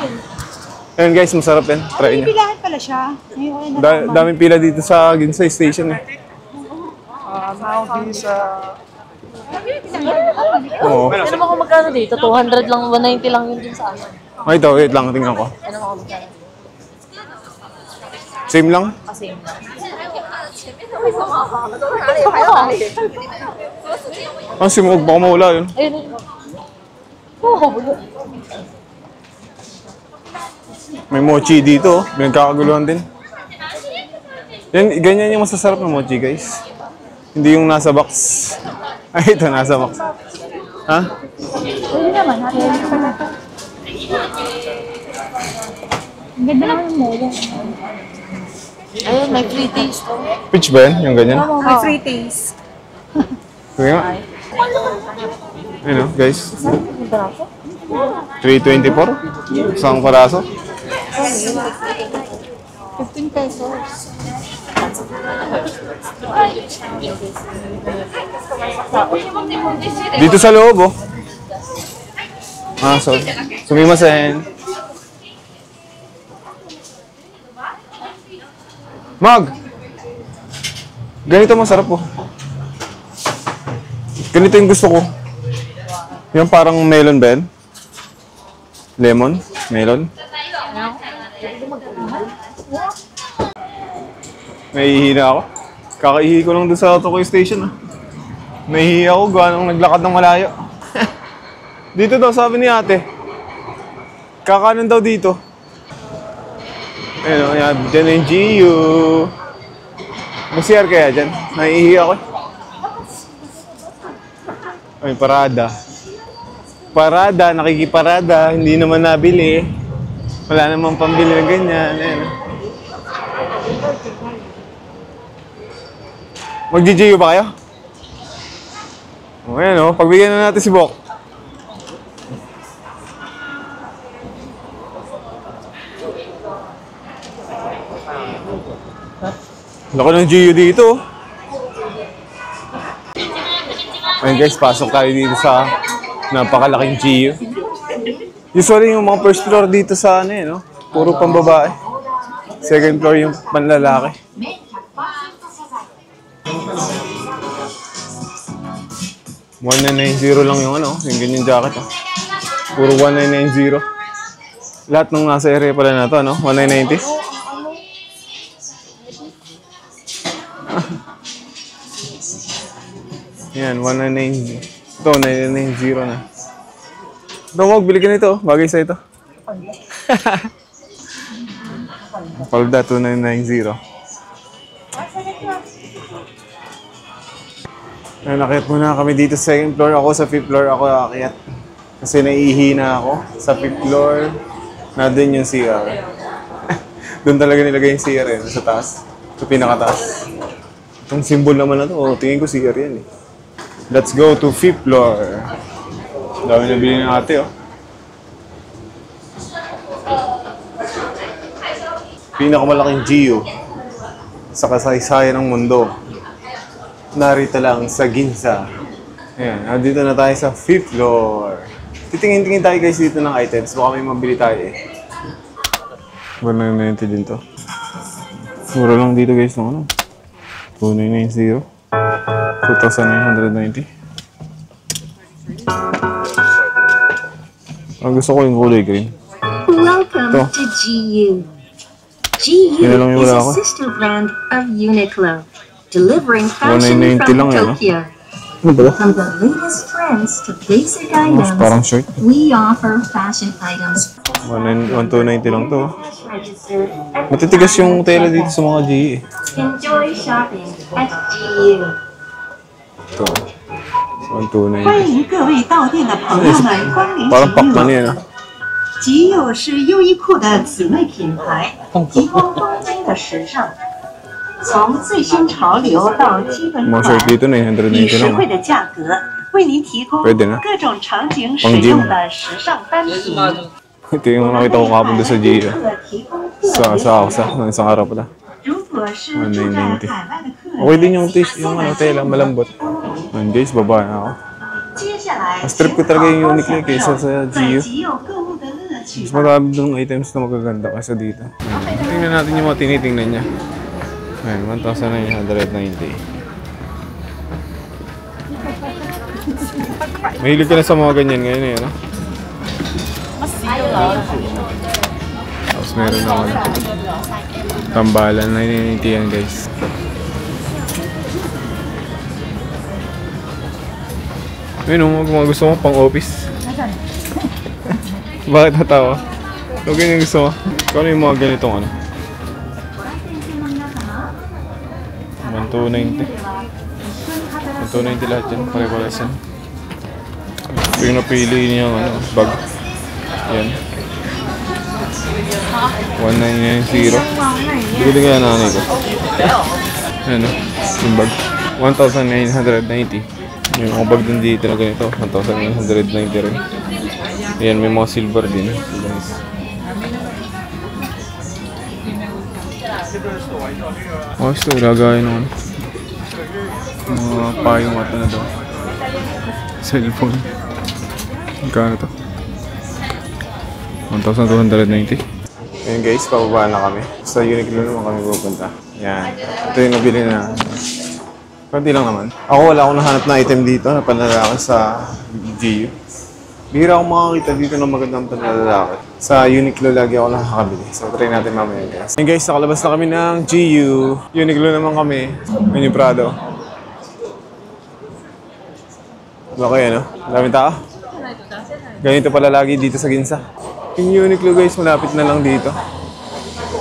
Ayun guys, masarap yan. Try nyo. Pilahan pala siya. Ngayon ay Daming pila dito sa Ginza Station eh. Oo. Ano mo kung magkano dito? 200 lang, 190 lang yun dun sa akin. Ay, ito, wait lang, tingnan ko. Ano mo kung magkano? Same lang? Kasi yun lang. Ah, simog, baka mawala yun. Ayun, ayun. Oh, May mochi dito, oh. Pinagkakaguluhan din. Yan, ganyan yung masasarap na mochi, guys. Hindi yung nasa box. Ay, ito, nasa box. Ha? Pwede naman. Ang ganda naman yung molo. ayun, may free taste. Peach ba yan? Yung ganyan? May free taste. Sige nga. Ayun, oh, guys. Yung braso? 324? Isang paraso? 15 pesos. Dito sa loob, oh. Ah, so, sumimasen. Mag! Ganito masarap, oh. Ganito yung gusto ko. Yung parang melon ba yan? Lemon? Melon? Nahihihi na ako. Kakaihi ko lang doon sa Tokyo Station, ah. Nahihihi ako, gawa nang naglakad ng malayo. Dito daw, sabi ni ate. Kakanan daw dito. Ayun, yan. Diyan na yung GU. Mag-CR kaya dyan? Nahihihi ako. Ay, parada. Parada, nakikiparada. Hindi naman nabili. Wala namang pambili na ganyan. Ayun. Mag-GGU ba kayo? O, ayan o. Pagbigyan na natin si Bok. Laki ng GU dito. Ayun guys, pasok tayo dito sa napakalaking GU. Usually yung mga first floor dito sa ano eh, no? Puro pambabae. Second floor yung panlalaki. $1990 lang yung ano, yung ganyan jacket. Oh. Puro $1990. Lahat ng nasa area pala na to, ano? $1990. Yan, $1990. Ito, $1990 na. Ito, Mog, bili ka nito. Bagay sa ito. Palda, $2990. Nakit muna kami dito sa second floor. Ako sa fifth floor ako aakyat. Kasi naiihi na ako. Sa fifth floor, nandun yung CR. Doon talaga nilagay yung CR eh, sa taas. Sa pinakataas. Itong symbol naman na to, oh, tingin ko CR yan eh. Let's go to fifth floor. Dami na bilhin ng ate oh. Pinakamalaking GU sa kasaysayan ng mundo. Narito lang sa Ginza. Ayan, nandito na tayo sa 5th floor. Titingin-tingin tayo guys dito ng items. Baka may mabili tayo eh. 190 din to. Mura lang dito guys ng ano. 2990. 2,990. Ang gusto ko yung kulay green. Welcome Ito. to GU. GU Yan lang yung is wala a ako. sister brand of Uniqlo, delivering fashion 190 from lang yan, no? Tokyo. Ano ba? From the latest trends to basic Mas items, parang shirt. we offer fashion items. 1,290 lang to. Cash register and Matitigas yung tela dito sa mga GE eh. enjoy shopping at GU. Ito. 1,290. 欢迎各位到店的朋友们光临 Parang 吉 pakman 友。 yan ah. 吉友是优衣库的姊妹品牌，提供东京的时尚，从最新潮流到基本 Mga 款， shirt dito, 以 990实 lang 惠 ah. 的价格为您提供 Pwede na. 各种场景使用的时尚单品。 Ito yung nakita ko kapon doon sa Gio. Sa isang araw pala. 如果是住在海外的客人， Okay din yung tela, malambot. Ayun guys, baba na ako. 接下来 Mas trip ko talaga yung Uniqlo kaysa sa 在 Gio. 吉友购物的乐趣 Mas marami doon items na magaganda kaysa dito. Tingnan natin yung mga tinitingnan niya. Ayun, 1,990. Mahilig ka na sa mga ganyan ngayon eh, no? Tapos meron na ako na. Tambalan, 990 yan guys. Ayun, mga gusto mo pang office. Bakit natawa? Ano ganyan gusto mo? Kung ano yung mga ganitong ano? 1,290. 1,290 lahat yan. Pare-pares yan. Ito yung napili niyang ano, bag. Yan. 1990. Bili nga nanay ko. Ano? Yung bag. 1,990. Yung mga bag din dito na ganito. 1,990 rin. Ayan, may mga silver din. Guys. Oh, ito. Lagay naman. Mga payong at ano daw. Cellphone. Magkano to? 1,290. Ayun guys, pababa na kami. Sa Uniqlo naman kami pupunta. Yan. Ito yung nabili na. Pwede lang naman. Ako wala akong nahanap na item dito na panlalaki sa Gio. Bihira akong makakita dito ng magandang panlalaki. Sa Uniqlo lagi ako nakakabili. So try natin mamaya guys. Ayun guys, nakalabas na kami ng Gio. Uniqlo naman kami. Ayun yung Prado. Laki ano? Daming tao. Ganito pala lagi dito sa Ginza. Yung Uniqlo guys, malapit na lang dito.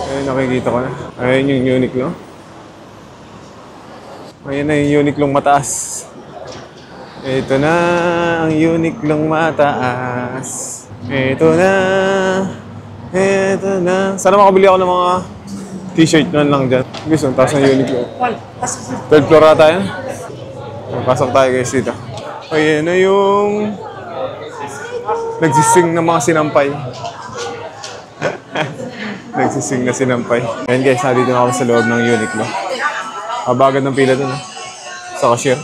Ayun, nakikita ko na. Ayun yung Uniqlo. Ayun na yung Uniqlong mataas. Ito na ang Uniqlong mataas. Ito na. Ito na. Sana makabili ako ng mga t-shirt na lang dyan. Guys, ang taas ng Uniqlo. Third floor ata yan. Pasok tayo guys dito. Ayun na yung nagsising ng mga sinampay. Nagsising na sinampay. Ayun guys, nandito na ako sa loob ng Uniqlo. Abagad ng pila dun, sa cashier.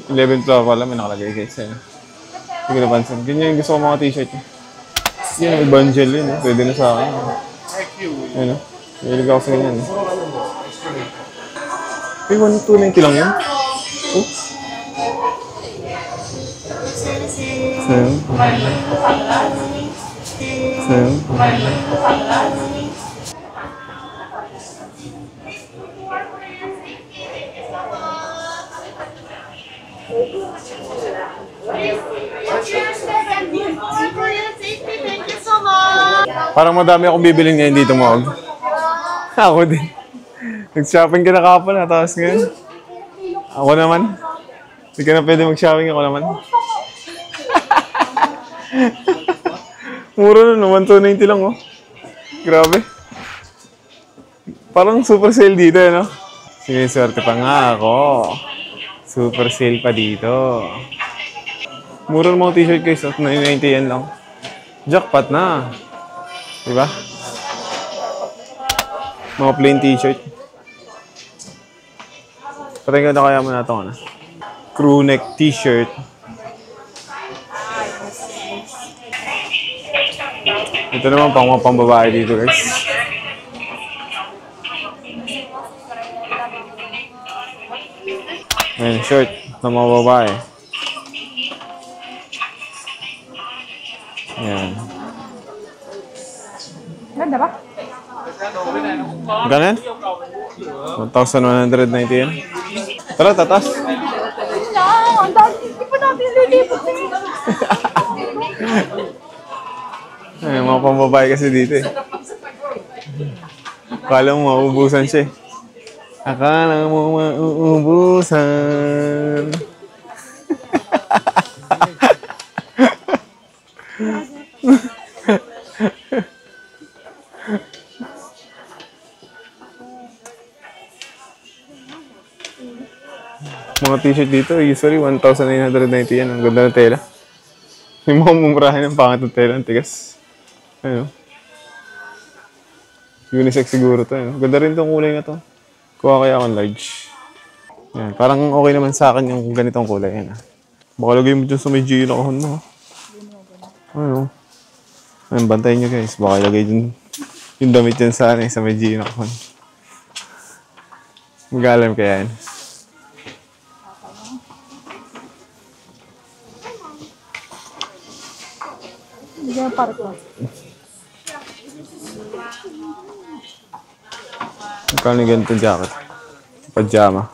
11th floor pala, may nakalagay guys. Ayun. Hindi ko napansin. Ganyan yung gusto ko mga t-shirt. Yan, ibang gel yun. Pwede na sa akin. Ayun, mahilig ako sa ganyan. Ay, 1,290 lang yun. Oh. Parang madami akong bibilin ngayon dito, Mog. Ako din. Nag-shopping ka na kapon, tapos ngayon. Ako naman. Hindi ka na pwede mag-shopping, ako naman. Mura na, 1,290 lang, oh. Grabe. Parang super sale dito, eh, no? Sige, swerte pa nga ako. Super sale pa dito. Mura ng mga t-shirt guys, 990 yan lang. Jackpot na. Diba? Mga plain t-shirt. Patingin na kaya mo na ito, ano? Crew neck t-shirt. Ito naman pang mga pambabae dito guys. Ayan, shirt ng mga babae. Ayan. Ganda ba? Ganun? 1,190 yan. Tara, tatas. Ang dami. Hindi pa natin lilipot eh. Ay, mga pambabae kasi dito eh. Akala mo mauubusan siya eh. Akala mo mauubusan. Mga t-shirt dito, usually 1,990 yan. Ang ganda ng tela. Yung mga mumurahin ng pangat ng tela, ang tigas. Ayun. Unisex siguro to. Ayun. Ganda rin tong kulay na to. Kuha kaya akong large. Yan. Parang okay naman sa akin yung ganitong kulay. Yan. Baka lagay mo dyan sa may Gio na kahon mo. Ayun. Ayun, bantayin nyo guys. Baka lagay dyan yung damit dyan sa may Gio na kahon. Mag-alam kaya yan. Diyan para ko. Magkano yung ganito jacket? Pajama.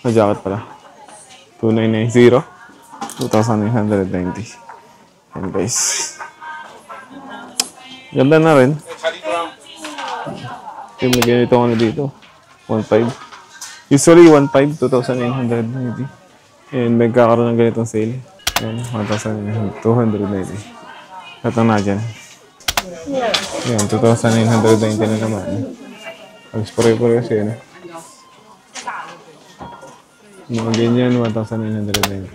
Na jacket pala. 2,990. 2,990. Yan guys. Ganda na rin. Yung may ganito ano dito. 1,500. Usually 1,500. 2,990. And magkakaroon ng ganitong sale. Yan. 1,290. Katang na dyan. Yan. 2,990 na naman. Alas pare-pare kasi yun. Mga ganyan, 1,990.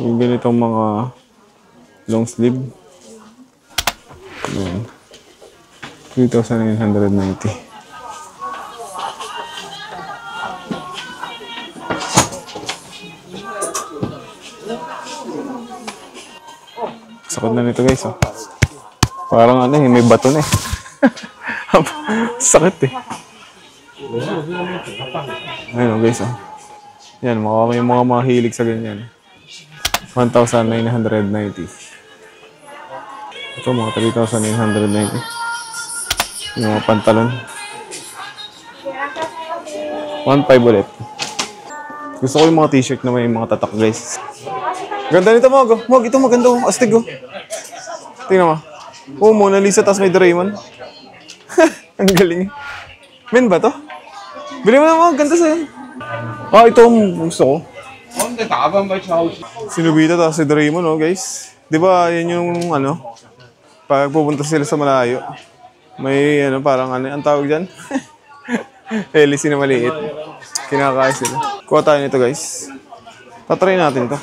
Yung ganitong mga long sleeve. Ayan. 3,990. Sakot na nito guys, oh. Parang ano eh, may bato na eh. Sakit eh. Ayun guys, oh. Yan, may mga mahilig sa ganyan. 1,990. Ito mga 3,990. Yung mga pantalon. 1,500 ulit. Gusto ko yung mga t-shirt na may mga tatak guys. Ganda nito Mog. Mog, ito maganda oh. Astig oh. Tingnan mo. Oo, Mona Lisa, tas may Doraemon. Ang galing. Men ba to? Bili mo naman, ganda sa'yo. Ah, ito ang gusto ko. Sinubita tas si Doraemon, oh, guys. Di ba, yan yung, ano, pag pupunta sila sa malayo, may, ano, parang, ano, ang tawag dyan? Hélice na maliit. Kinakain sila. Kuha tayo nito, guys. Tatry natin to.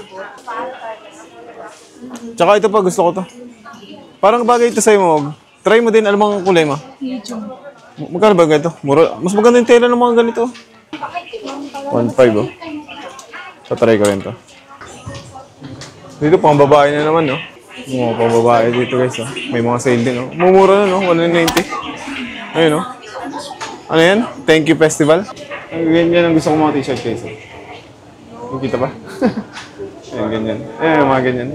Tsaka ito pa, gusto ko to. Parang bagay ito sa'yo, Mog. Try mo din, alam mo ang kulay mo? Medium. Magkano ba ganito? Mura. Mas maganda yung tela ng mga ganito. 1,500 oh. Tatry ko rin to. Dito, pang babae na naman, no? Mga pang babae dito, guys, oh. May mga sale din, no? Mumura na, no? 190. Ayun, no? Ano yan? Thank you festival. Ang ganyan ang gusto ko mga t-shirt, guys. Oh. Kita ba? Ayan, ganyan. Ayan, mga ganyan.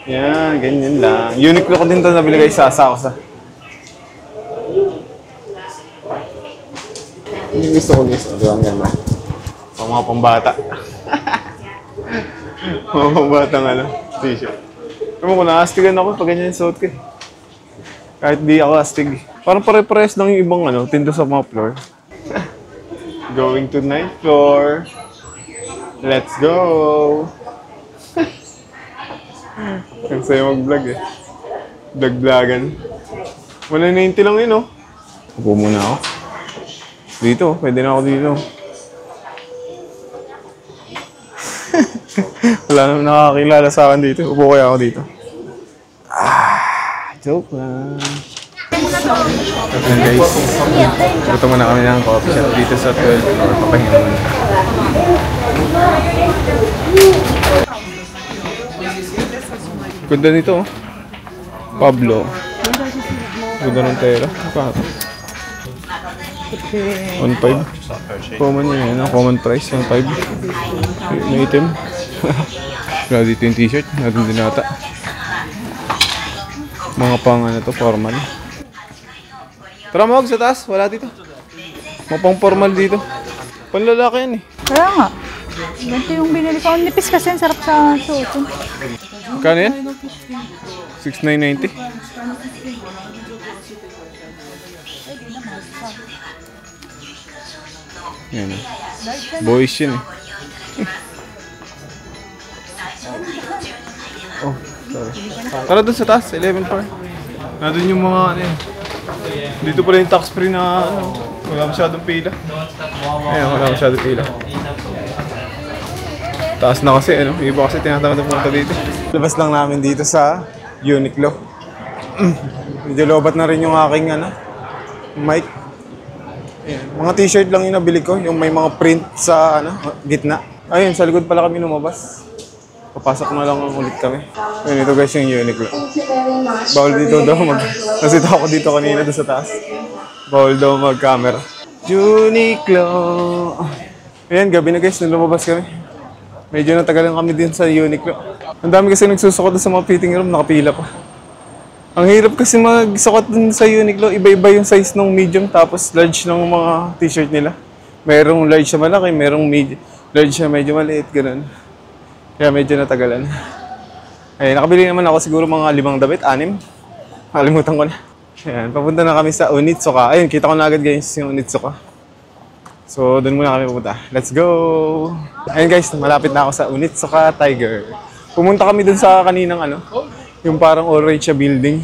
Yan, ganyan lang. Uniqlo ko din ito nabili guys sa Asakusa. Yung gusto ko guys, di ba ang ganda? Mga pambata. Mga pambatang ano, t-shirt. Alam mo ko, naastigan ako pag ganyan yung suot ko eh. Kahit di ako astig. Parang pare-pares lang yung ibang ano, tinda sa mga floor. Going to 9th floor. Let's go! Ang sayo mag-vlog eh. Vlog-vlogan. 190 lang yun, oh. Upo muna ako. Dito, pwede na ako dito. Wala naman nakakilala sa akin dito. Upo kaya ako dito. Joke lang. Okay guys, gusto muna kami ng coffee shop dito sa 12th floor. Papahinga muna. Ganda nito, oh. Pablo. Ganda ng tela. Magkano? 1,500. Common yun, yun. Common price, 1,500. May item. Wala dito yung t-shirt. Natin din nata. Mga pang ano to, formal. Tara Mog, sa taas. Wala dito. Mga pang formal dito. Panlalaki yan eh. Kaya nga. Ganito yung binili ko. Ang nipis kasi, sarap sa suot. Kano yan? 6,990. Yan. Boys yun eh. Oh, sorry. Tara doon sa taas, 11 pa. Nandun yung mga ano yun. Dito pala yung tax free na ano, wala masyadong pila. Ayan, wala masyadong pila. Taas na kasi ano, iba kasi tinatamad na punta dito. Labas lang namin dito sa Uniqlo. Medyo lobat na rin yung aking ano, mic. Ayan. Mga t-shirt lang yung nabili ko, yung may mga print sa ano, gitna. Ayun, sa likod pala kami lumabas. Papasok na lang ulit kami. Ayun, ito guys yung Uniqlo. Bawal dito daw nasita ako dito kanina doon sa taas. Bawal daw mag-camera. Uniqlo! Ayan, gabi na guys, nung lumabas kami. Medyo natagalan kami din sa Uniqlo. Ang dami kasi nagsusukot doon sa mga fitting room, nakapila pa. Ang hirap kasi magsukot dun sa Uniqlo. Iba-iba yung size ng medium tapos large ng mga t-shirt nila. Merong large na malaki, merong large na medyo maliit, gano'n. Kaya medyo natagalan. Ay, nakabili naman ako siguro mga 5 damit, 6. Nakalimutan ko na. Ayan, papunta na kami sa Onitsuka. Ayun, kita ko na agad guys yung Onitsuka. So, doon muna kami pupunta. Let's go! Ayun guys, malapit na ako sa Onitsuka Tiger. Pumunta kami doon sa kaninang ano, yung parang orange building.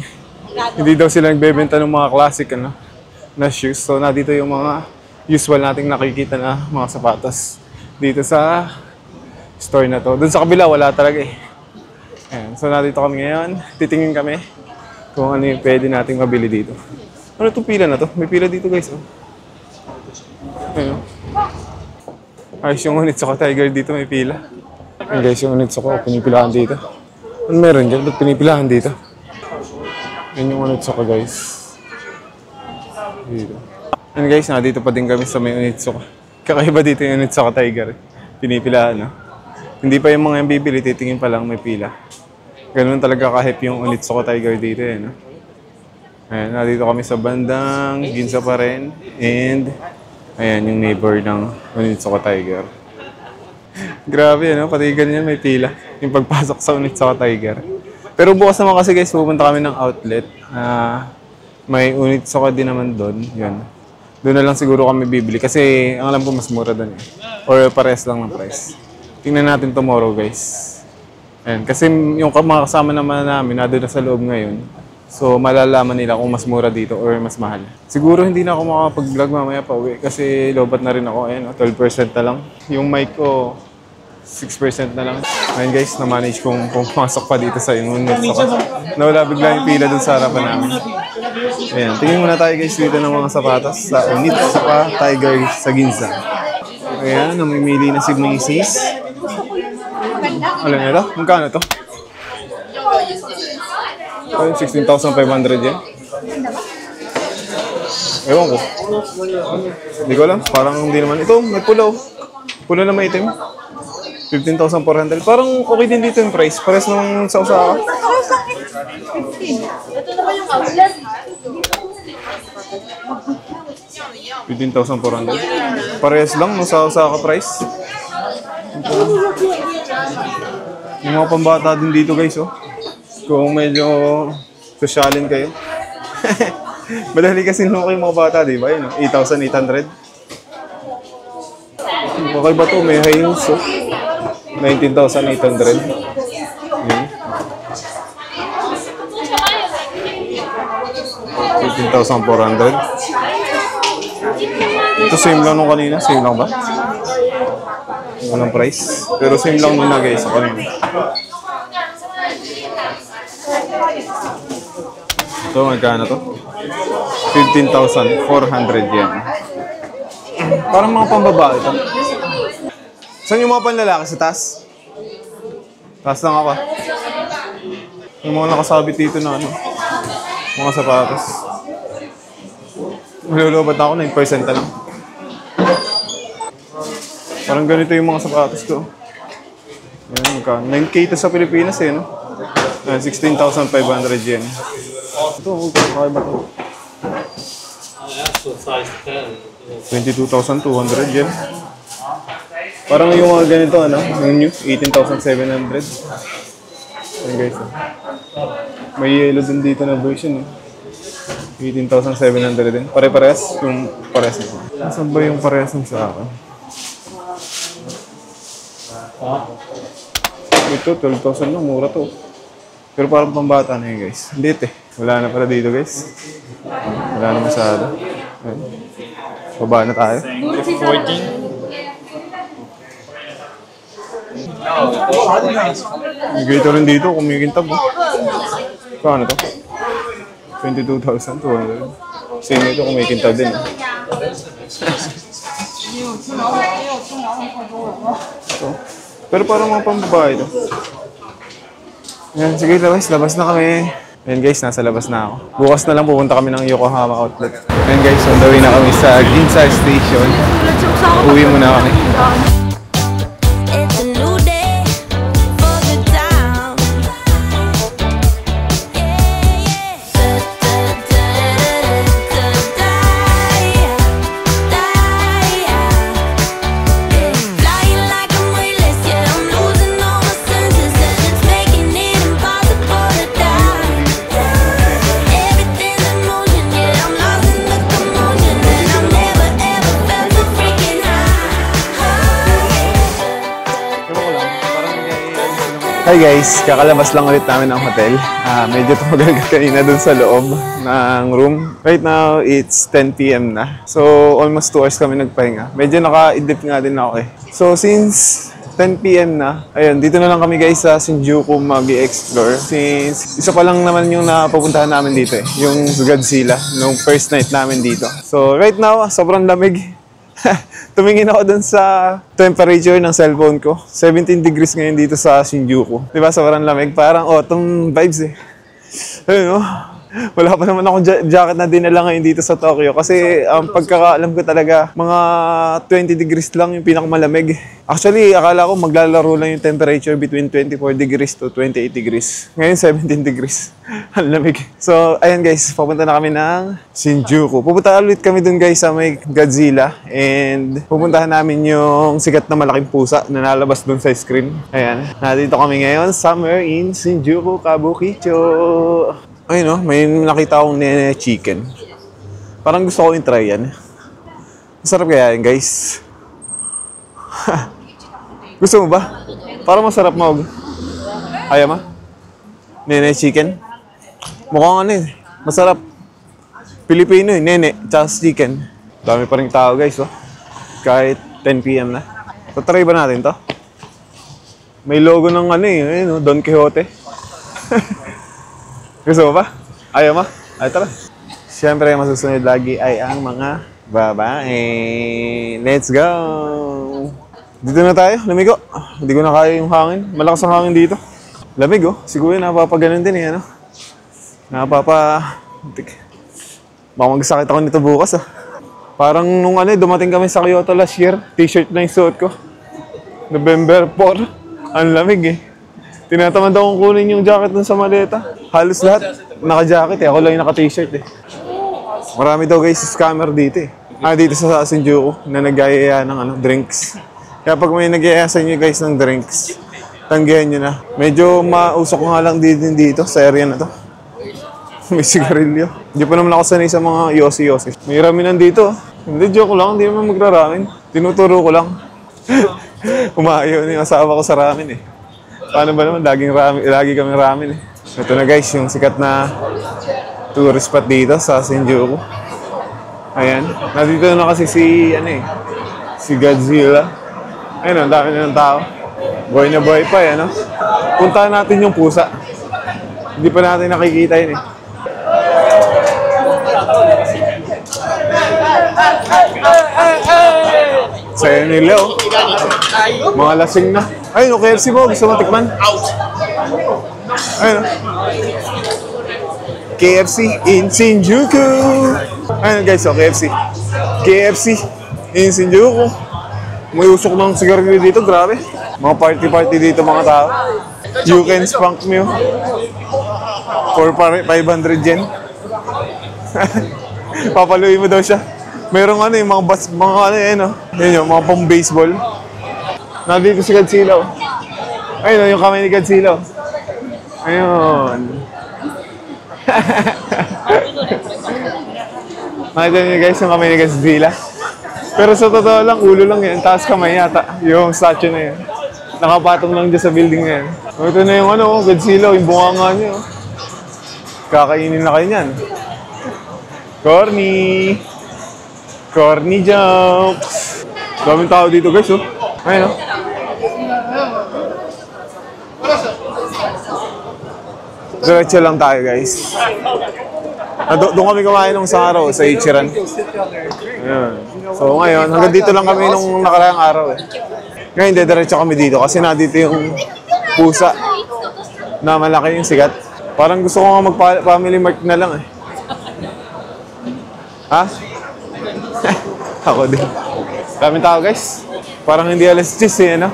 Hindi daw sila nagbebenta ng mga classic ano, na shoes. So, nandito yung mga usual nating nakikita na mga sapatos. Dito sa store na to. Doon sa kabila, wala talaga eh. Ayan. So, nandito kami ngayon. Titingin kami kung ano yung pwede nating mabili dito. Ano itong pila na to? May pila dito guys. Oh. Ayan. Ayos yung Onitsuka Tiger dito, may pila. Ayan guys, yung Onitsuka, pinipilahan dito. Ano meron dyan? Ba't pinipilahan dito? Ayan yung Onitsuka guys. Dito. Ayan guys, nandito pa din kami sa may Onitsuka. Kakaiba dito yung Onitsuka Tiger. Pinipilahan, no? Hindi pa yung mga yung bibili, titingin pa lang may pila. Ganun talaga kahip yung Onitsuka Tiger dito, eh, no? Ayan, nandito kami sa bandang Ginza pa rin. And, ayan yung neighbor ng Onitsuka Tiger. Grabe, no? Pati ganyan may pila. Yung pagpasok sa Onitsuka Tiger. Pero bukas naman kasi guys, pupunta kami ng outlet. May Onitsuka din naman doon. Yun. Doon na lang siguro kami bibili. Kasi ang alam ko mas mura doon eh. Or pares lang ng price. Tingnan natin tomorrow guys. Ayan. Kasi yung mga kasama naman namin, nado na sa loob ngayon. So malalaman nila kung mas mura dito or mas mahal. Siguro hindi na ako makapag-vlog mamaya pa uwi. Kasi lobat na rin ako. Ayan, 12% na lang. Yung mic ko, 6% na lang. Ngayon guys, na-manage kong pumasok pa dito sa yung Onitsuka. Nawala bigla yung pila dun sa harapan namin. Ayan, tingin muna tayo guys dito ng mga sapatos sa Onitsuka Tiger sa Ginza. Ayan, namimili na si Macy's. Alam nyo ito? Magkano ito? Ayun, 16,500 yan. Ewan ko. Hindi ko alam. Parang hindi naman. Ito, may pula oh. Pula na may itim. 15,400. Parang okay din dito yung price. Pares nung sa Osaka. Ito naman yung outlet. 15,400. Parehas lang nung sa Osaka price. Yung mga pambata din dito guys oh. Kung medyo sosyalin kayo. Madali kasi nung kayo mga bata, di ba? Yun, 8,800. Okay ba ito? May high heels oh. 19,800. Yun. 15,400. Ito same lang nung kanina. Same lang ba? Walang price. Pero same lang nung na guys sa kanina. Ito, magkano to? 15,400 yan. Parang mga pambabae ito. Saan yung mga panlalaki? Sa taas? Taas lang ako. Yung mga nakasabit dito na ano. Mga sapatos. Malulubat ako, 9% na lang. Parang ganito yung mga sapatos ko. Ayan, magkano. 9K ito sa Pilipinas eh, no? 16,500 yen. Ito, okay ba ito? So size 10. 22,200 yen. Parang yung mga ganito, ano? Yung new, 18,700. Ayan guys. May yellow din dito na version. 18,700 din. Pare-pares? Yung pares nito. Nasaan ba yung pares ng sa akin? Ito, 12,000 lang. Mura to. Pero parang pambata na yun, guys. Hindi eh. Wala na pala dito, guys. Wala na masyado. Ayan. Baba na tayo. 14. May gator rin dito, kumikintab. Kano to? 22,200. Same ito, kumikintab din. So, pero parang mga pambabae ito. Yan, sige labas na kami. Ayan guys, nasa labas na ako. Bukas na lang pupunta kami ng Yokohama Outlet. Ayan guys, on the way na kami sa Ginza Station. Uwi muna kami. Hi guys, kakalabas lang ulit namin ng hotel. Medyo tumagal kanina dun sa loob ng room. Right now, it's 10 PM na. So, almost 2 hours kami nagpahinga. Medyo naka-idlip nga din ako eh. So, since 10 PM na, ayun, dito na lang kami guys sa Shinjuku mag-i-explore. Since isa pa lang naman yung napupuntahan namin dito eh. Yung Godzilla, nung first night namin dito. So, right now, sobrang lamig. Tumingin ako dun sa temperature ng cellphone ko. 17 degrees ngayon dito sa Shinjuku. Diba, sobrang lamig. Parang autumn vibes eh. Ayun, no? Wala pa naman akong jacket na dinala ngayon dito sa Tokyo. Kasi pagkakaalam ko talaga, mga 20 degrees lang yung pinakamalamig. Actually, akala ko maglalaro lang yung temperature between 24 degrees to 28 degrees. Ngayon, 17 degrees. Ang lamig. So, ayan guys, papunta na kami ng Shinjuku. Pupunta ulit kami dun guys sa may Godzilla. And pupuntahan namin yung sikat na malaking pusa na nalabas dun sa screen. Ayan. Nandito kami ngayon, somewhere in Shinjuku, Kabukicho. Ayun, no? May nakita akong nene chicken. Parang gusto ko yung try yan. Masarap kaya yan, guys. Gusto mo ba? Parang masarap mo. Ayaw mo? Nene chicken? Mukhang ano eh. Masarap. Pilipino eh. Nene, tsaka chicken. Dami pa rin tao, guys. Oh. Kahit 10 PM na. So, try ba natin to? May logo ng ano eh. Ayun, no? Don Quixote. Gusto mo ba? Ayaw mo? Ay, tara. Siyempre, masusunod lagi ay ang mga babae. Let's go! Dito na tayo, lamigo. Hindi ko na kaya yung hangin. Malakas ang hangin dito. Lamig oh. Siguro napapaganon din eh, ano? Baka magsakit ako nito bukas ah. Parang nung ano, dumating kami sa Kyoto last year, t-shirt na yung suot ko. November 4. Ang lamig eh. Tinatamad akong kunin yung jacket dun sa maleta. Halos lahat naka-jacket eh. Ako lang yung naka-t-shirt eh. Marami daw guys scammer dito eh. Dito sa Shinjuku na nag-ayaya ng drinks. Kaya pag may nag-ayaya sa inyo guys ng drinks, tanggihan nyo na. Medyo mausok nga lang dito sa area na to. May sigarilyo. Hindi pa naman ako sanay sa mga yosi-yosi. May ramen nandito. Hindi, joke lang. Hindi naman magra-ramen. Tinuturo ko lang. Umayaw na yung asawa ko sa ramen eh. Paano ba naman? Lagi kami ramen eh. Ito na guys, yung sikat na tourist spot dito sa Shinjuku. Ayan. Nandito na kasi si Godzilla. Ayun, ang dami na ng tao. Buhay na buhay pa eh, no? Puntahan natin yung pusa. Hindi pa natin nakikita yun eh. Sa'yo nila oh. Mga lasing na. Ayun, KFC mo. Gusto mo tikman? Ayun. KFC in Shinjuku. Ayun guys, KFC. KFC in Shinjuku. May usok ng sigarilyo dito, grabe. Mga party-party dito mga tao. You can spunk me for 500 yen. Papaluin mo daw siya. Merong yung mga mga pang baseball. Nandito si Godzilla. Ayun yung kamay ni Godzilla. Ayun. Nakita niyo guys yung kamay ni Godzilla. Pero sa totoo lang, ulo lang yan. Taas kamay yata. Yung statue na yan. Nakapatong lang dyan sa building na yan. Ito na yung ano, Godzilla, yung bunganga niya. Kakainin na kayo niyan. Corny! Corny jokes! Daming tao dito guys, oh. Ayun, oh. Diretso lang tayo guys. Doon kami kumain nung isang araw sa Ichiran. Ayan. So ngayon, hanggang dito lang kami nung nakaraang araw eh. Ngayon, diretso kami dito kasi nandito yung pusa na malaki yung sigat. Parang gusto ko nga mag-family mart na lang eh. Ha? Ako din. Daming tao guys. Parang hindi alas 10 eh, no?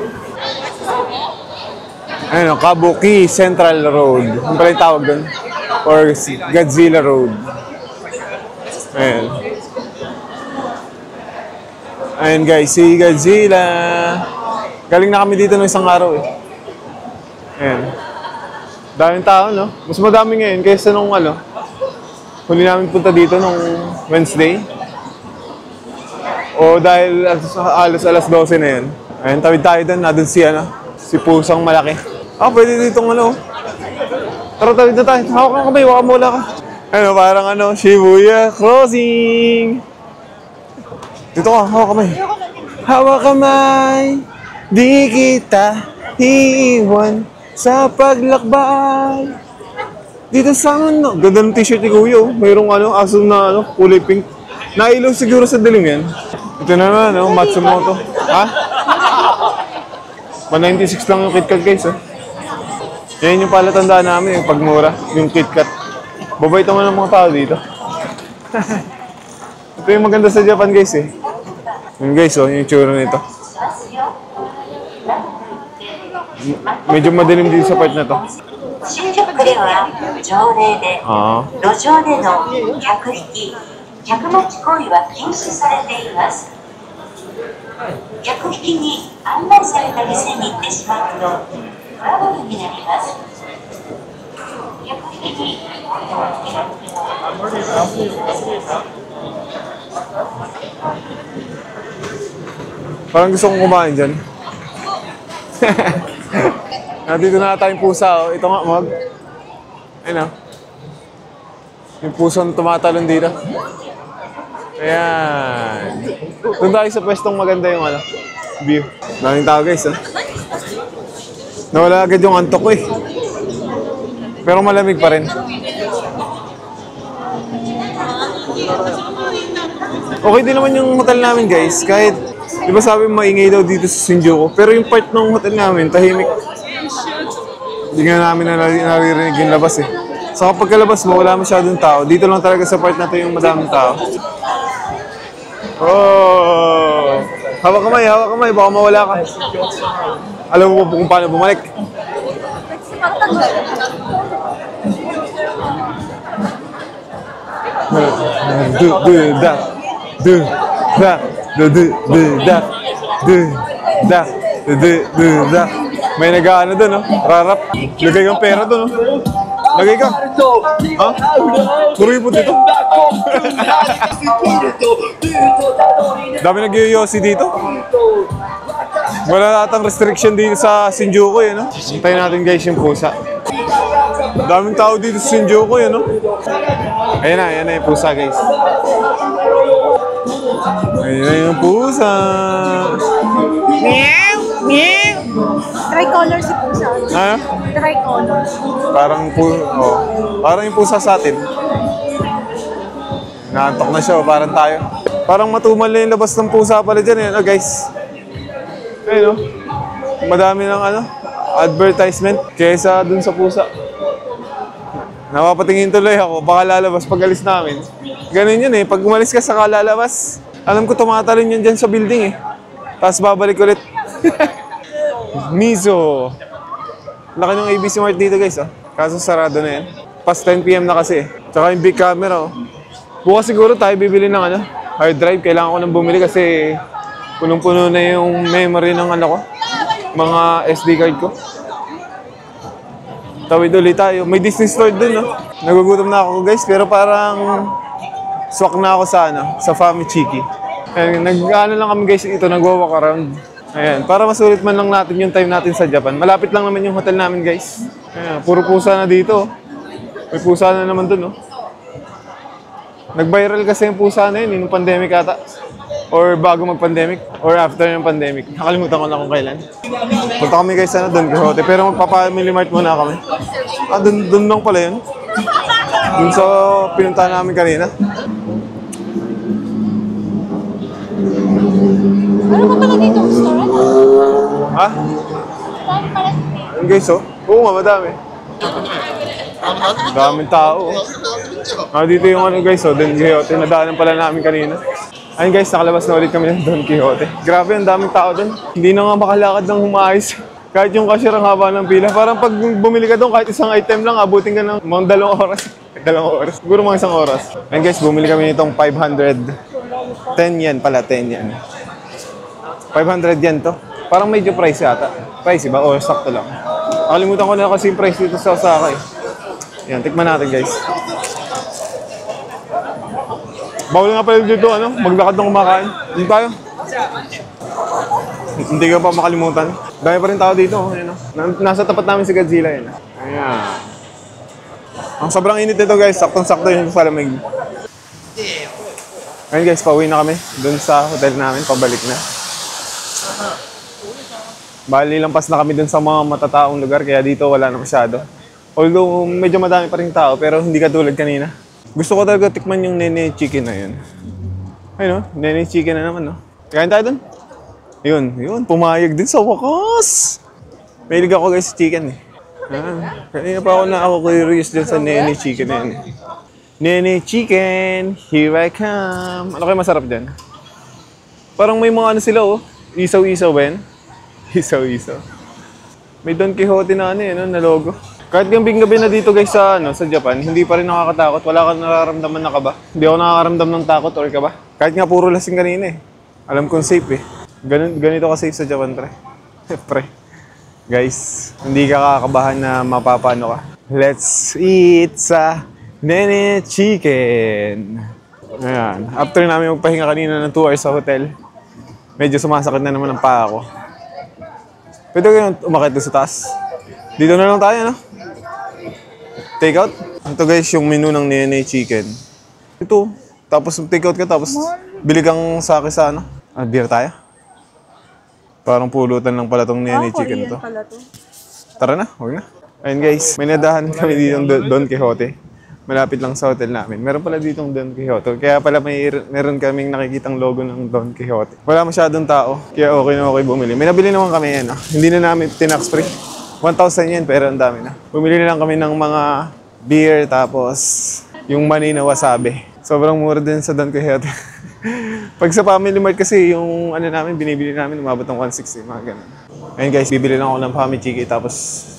Ayun, Kabuki Central Road. Ano pala yung tawag doon? Or Godzilla Road. Ayan. Ayan guys, si Godzilla. Galing na kami dito ng isang araw eh. Ayan. Daming tao, no? Mas madami ngayon kaysa nung ano. Huli namin punta dito nung Wednesday. O dahil alas 12 na yan. Ayan, tawid tayo doon. Nandun si ano, si pusang malaki. Pwede ditong ano. Tara, tawid na tayo. Hawak ka kamay, baka mula ka. Ano, parang ano, Shibuya Crossing. Dito ka, hawak kamay. Hawak kamay, di kita iiwan sa paglakbay. Dito sa ano, ganda ng t-shirt ni Kuya, oh. Mayroong ano, aso na ano, kulay pink. Nailaw siguro sa dilim yan. Ito na naman, no, Matsumoto. Ha? 196 lang yung KitKat guys, oh. Yan yung palatandaan namin, yung pagmura, yung KitKat. Babait naman ng mga tao dito. Ito yung maganda sa Japan guys eh. Yung guys, oh, yung tsura nito. Medyo madilim dito sa part na to. 新宿区では条例で路上での客引き、客待ち行為は禁止されています。客引きに案内された店に行ってしまうとトラブルになります。客引きに Parang gusto kong kumain dyan. Nandito na tayong pusa, oh. Ito nga, Mag. Ayun, oh. Yung pusang tumatalon dito. Ayan. Doon tayo sa pwestong maganda yung ano, view. Daming tao guys, oh. Nawala agad yung antok ko eh. Pero malamig pa rin. Okay din naman yung hotel namin guys. Kahit, di ba sabi maingay daw dito sa Shinjuku. Pero yung part ng hotel namin, tahimik. Hindi nga namin naririnig yung labas eh. So kapag kalabas mo, wala masyadong tao. Dito lang talaga sa part na to yung madaming tao. Oh! Hawak kamay, baka mawala ka. Alam mo ba kung paano bumalik? May nag-ano doon, no? Rarap. Lagay kang pera doon, no? Lagay ka. Ha? Kuripot dito. Dami nag-yoyosi dito. Wala atang restriction dito sa Shinjuku, eh, no? Hintayin natin guys yung pusa. Daming tao dito sa Shinjuku, eh, no? Ayan na yung pusa, guys. Ayan na yung pusa. Meow! Meow! Tricolor si pusa. Ha? Tricolor. Parang yung pusa sa atin. Naantok na siya, parang tayo. Parang matumal na yung labas ng pusa pala dyan, eh, no, guys? Ayun, no? Madami ng ano, advertisement kesa dun sa pusa. Napapatingin tuloy ako, baka lalabas pag alis namin. Ganun yun eh, pag umalis ka saka lalabas. Alam ko tumatalon yun dyan sa building eh. Tapos babalik ulit. Miso. Laki ng ABC Mart dito guys, oh. Kaso sarado na yan. Past 10 PM na kasi. Tsaka yung big camera, oh. Bukas siguro tayo bibili ng ano, hard drive. Kailangan ko nang bumili kasi punong-puno na yung memory ng ano ko. Mga SD card ko. Tawid ulit tayo. May Disney Store dun, no? Nagugutom na ako guys, pero parang swak na ako sa sa Famichiki. Ayan, nag-ano lang kami guys ito, nag-walk around. Ayan, para masulit man lang natin yung time natin sa Japan. Malapit lang naman yung hotel namin guys. Ayan, puro pusa na dito. May pusa na naman dun, oh. Nag-viral kasi yung pusa na yun, yung pandemic ata. Or bago mag-pandemic, or after yung pandemic. Nakalimutan ko na kung kailan. Punta kami guys sa Don Quixote, pero magpapa-Family Mart muna kami. Dun lang pala yun. Dun sa pinuntahan namin kanina. Ano pa pala dito ang store? Ha? Saan pala? Yun guys, oh. Oo nga, madami. Daming tao, oh. Dito yung ano guys, oh, Don Quixote. Nadaanan pala namin kanina. Ayun guys, nakalabas na ulit kami ng Don Quixote. Grabe, ang daming tao doon. Hindi na nga makalakad ng humayos. Kahit yung cashier ang haba ng pila. Parang pag bumili ka doon, kahit isang item lang, abutin ka ng mga 2 oras. 2 oras. Siguro mga 1 oras. Ayun guys, bumili kami nitong 510 yen pala, 10 yen. 500 yen to. Parang medyo pricey ata. Pricey ba? O sakto lang. Nakalimutan ko na kasi yung price dito sa Osaka eh. Yan, tikman natin guys. Bawal nga pala dito, maglakad ng kumakain. Hindi tayo. Hindi ka pa makalimutan. Dami pa rin tao dito. Ayan, nasa tapat namin si Godzilla. Ayan. Ayan. Ang sobrang init nito guys. Saktong-sakto yung sa lamig. Ayan guys, pauwi na kami. Doon sa hotel namin. Pabalik na. Bali, lampas na kami doon sa mga matataong lugar. Kaya dito wala na masyado. Although medyo madami pa rin tao. Pero hindi katulad kanina. Gusto ko talaga tikman yung Nene Chicken na yun. Ayun, no? Nene Chicken na naman, no? Kain tayo dun. Yun. Pumayag din sa wakas. Mahilig ako guys sa chicken, eh. Kanina pa ako curious din sa Nene Chicken na yun. Nene Chicken, here I come. Ano kayo masarap dyan? Parang may mga sila, oh. Isaw-isaw ba yan? Isaw-isaw. May Don Quixote na na logo. Kahit gambing-gabi na dito guys sa Japan, hindi pa rin nakakatakot. Wala kang nararamdaman na kaba. Hindi ako nakakaramdam ng takot or kaba. Kahit nga puro lasing kanina eh. Alam kong safe eh. Ganito ka safe sa Japan, pre. Pre. Guys, hindi ka kakabahan na mapapano ka. Let's eat sa Nene Chicken. Ayan. After namin magpahinga kanina ng 2 hours sa hotel, medyo sumasakit na naman ang paa ko. Pwede kayo umakit doon sa taas. Dito na lang tayo, no? Take out. Ito guys, yung menu ng Nene Chicken. Ito. Tapos take out ka, tapos bili kang sake sa beer tayo. Parang pulutan lang pala tong Nene Chicken to. Tara na, huwag na. Ayun guys, may nadahan kami dito ng Don Quixote. Malapit lang sa hotel namin. Meron pala ditong Don Quixote. Kaya pala meron kaming nakikitang logo ng Don Quixote. Wala masyadong tao, kaya okay na okay bumili. May nabili naman kami yan. Hindi na namin tinax free. 1,000 yen, pero ang dami na. Bumili na lang kami ng mga beer, tapos yung mani na wasabi. Sobrang mura din sa Don Quixote. Pag sa Family Mart kasi, yung namin, binibili namin, umabot ng 160, mga ganun. Ayun guys, bibili lang ako ng Famichiki, tapos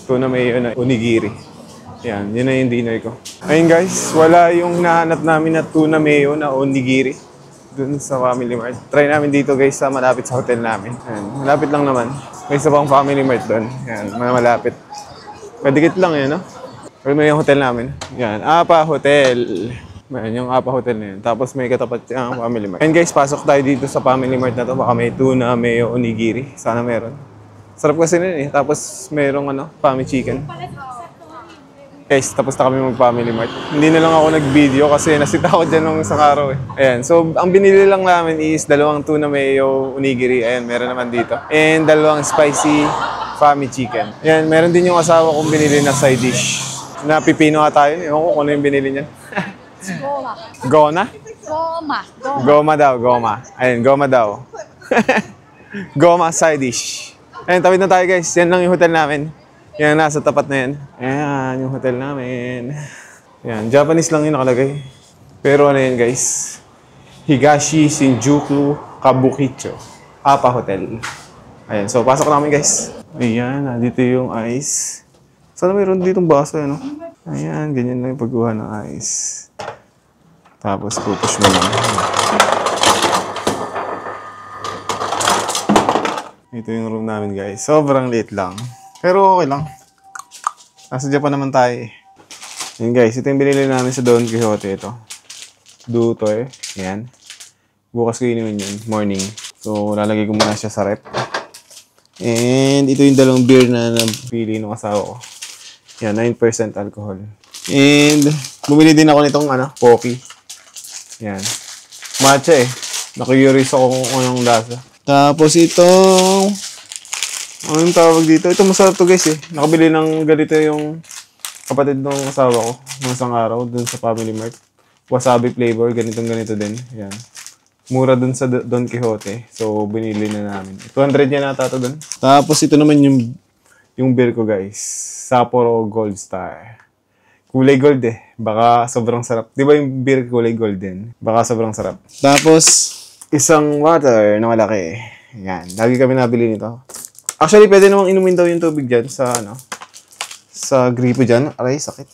tuna mayo na onigiri. Yan, yun na yung dinner ko. Ayun guys, wala yung nahanap namin na tuna mayo na onigiri dun sa Family Mart. Try namin dito guys sa malapit sa hotel namin. Ayan, malapit lang naman. May isa pang Family Mart doon. Yan, malapit. Kadikit lang yan, no? Pero may yung hotel namin. Yan, Apa Hotel. Yan, yung Apa Hotel na yan. Tapos may katapat yung Family Mart. And guys, pasok tayo dito sa Family Mart na to. Baka may tuna, mayo, onigiri. Sana meron. Sarap kasi nun eh. Tapos merong Fami Chicken. Guys, tapos na kami mag-Family Mart. Hindi na lang ako nag-video kasi nasita ako dyan nung isang araw eh. Ayan, so ang binili lang namin is 2 tuna mayo onigiri. Ayan, meron naman dito. And 2 spicy Fami Chicken. Ayan, meron din yung asawa kong binili na side dish. Na pipino nga tayo. Ewan ko kung ano yung binili niya. Goma. Gona? Goma. Goma daw, goma. Ayan, goma daw. Goma side dish. Ayan, tawid na tayo guys. Yan lang yung hotel namin. Yan, nasa tapat na yan. Ayan, yung hotel namin. Yan, Japanese lang yung nakalagay. Pero yan guys. Higashi Shinjuku Kabukicho. Apa Hotel. Ayan, so pasok namin guys. Ayan, dito yung ice. Sana mayroon ditong baso, Ayan, ganyan lang yung pagkuha ng ice. Tapos pupush mo lang. Ito yung room namin guys. Sobrang liit lang. Pero okay lang. Nasa Japan naman tayo eh. Yan guys, ito yung binili namin sa Don Quixote. Ito. Dutoy. Yan. Bukas ko inumin yun. Morning. So, lalagay ko muna siya sa rep. And ito yung dalawang beer na napili ng asawa ko. Yan, 9% alcohol. And bumili din ako nitong Pocky. Yan. Matcha eh. Nakurious ako kung anong lasa. Tapos itong anong tawag dito? Ito masarap to guys eh. Nakabili ng ganito yung kapatid ng asawa ko ng isang araw dun sa Family Mart. Wasabi flavor, ganito din. Yan. Mura dun sa Don Quixote. So, binili na namin. 200 yan nata ito dun. Tapos ito naman yung beer ko guys. Sapporo Gold Star. Kulay gold eh. Baka sobrang sarap. Di ba yung beer kulay gold din? Baka sobrang sarap. Tapos, isang water na malaki. Yan. Lagi kami nabili nito. Actually, pwede namang inumin daw yung tubig dyan sa sa gripo dyan. Aray, sakit.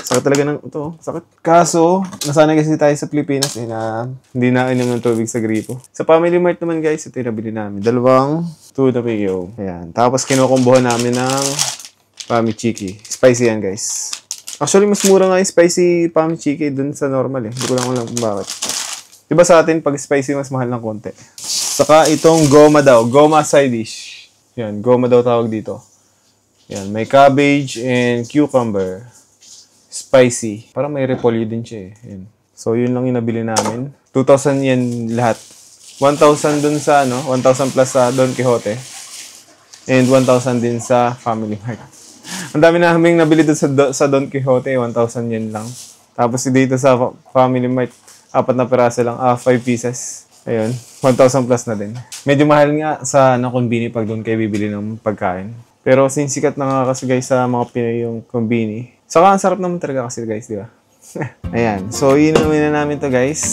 Sakit talaga ng ito. Sakit. Kaso, nasanay kasi tayo sa Pilipinas eh na hindi na inom ng tubig sa gripo. Sa Family Mart naman guys, ito yung nabili namin. 2 tuna piyo. Ayan. Tapos kinukumbuhan namin ng Pamichiki. Spicy yan guys. Actually, mas mura nga yung spicy Pamichiki dun sa normal eh. Hindi ko lang alam kung bakit. Diba sa atin, pag spicy, mas mahal ng konti. Saka itong goma daw. Goma side dish. Yan. Goma daw tawag dito. Yan. May cabbage and cucumber. Spicy. Parang may repolyo din siya eh. Yan. So, yun lang yung nabili namin. 2,000 yan lahat. 1,000 dun sa 1,000 plus sa Don Quixote. And 1,000 din sa Family Mart. Ang dami naming nabili dun sa Don Quixote. 1,000 yan lang. Tapos dito sa Family Mart, 4 na peraso lang. 5 pieces. Ayun. 1,000 plus na din. Medyo mahal nga sa konbini pag doon kayo bibili ng pagkain. Pero since sikat na nga kasi guys sa mga Pinoy yung konbini. Saka ang sarap naman talaga kasi guys, di ba? Ayan. So, inumin na namin to guys.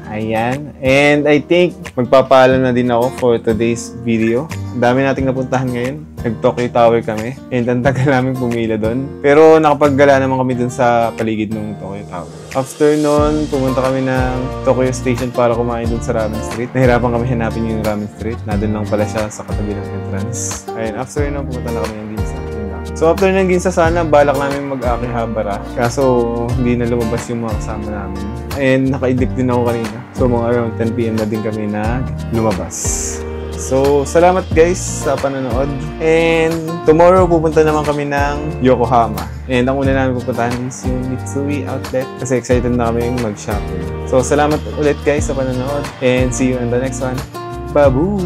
Ayan. And I think magpapaalam na din ako for today's video. Ang dami nating napuntahan ngayon. Nag-Tokyo Tower kami. And ang tagal namin pumila doon. Pero nakapaggala naman kami doon sa paligid ng Tokyo Tower. After nun, pumunta kami ng Tokyo Station para kumain doon sa Ramen Street. Nahirapan kami hanapin yung Ramen Street. Nandun lang pala siya sa katabi ng entrance. Ayun. After nun, pumunta na kami ng Ginza. So after ng Ginza sana, balak namin mag-Akihabara. Kaso hindi na lumabas yung mga kasama namin. And nakaidip din ako kanina. So mga around 10 PM na din kami na lumabas. So salamat guys sa panonood. And tomorrow pupunta naman kami ng Yokohama. And ang una namin pupuntahan is yung Mitsui Outlet. Kasi excited na kami mag-shopping. So salamat ulit guys sa panonood. And see you in the next one. Babu!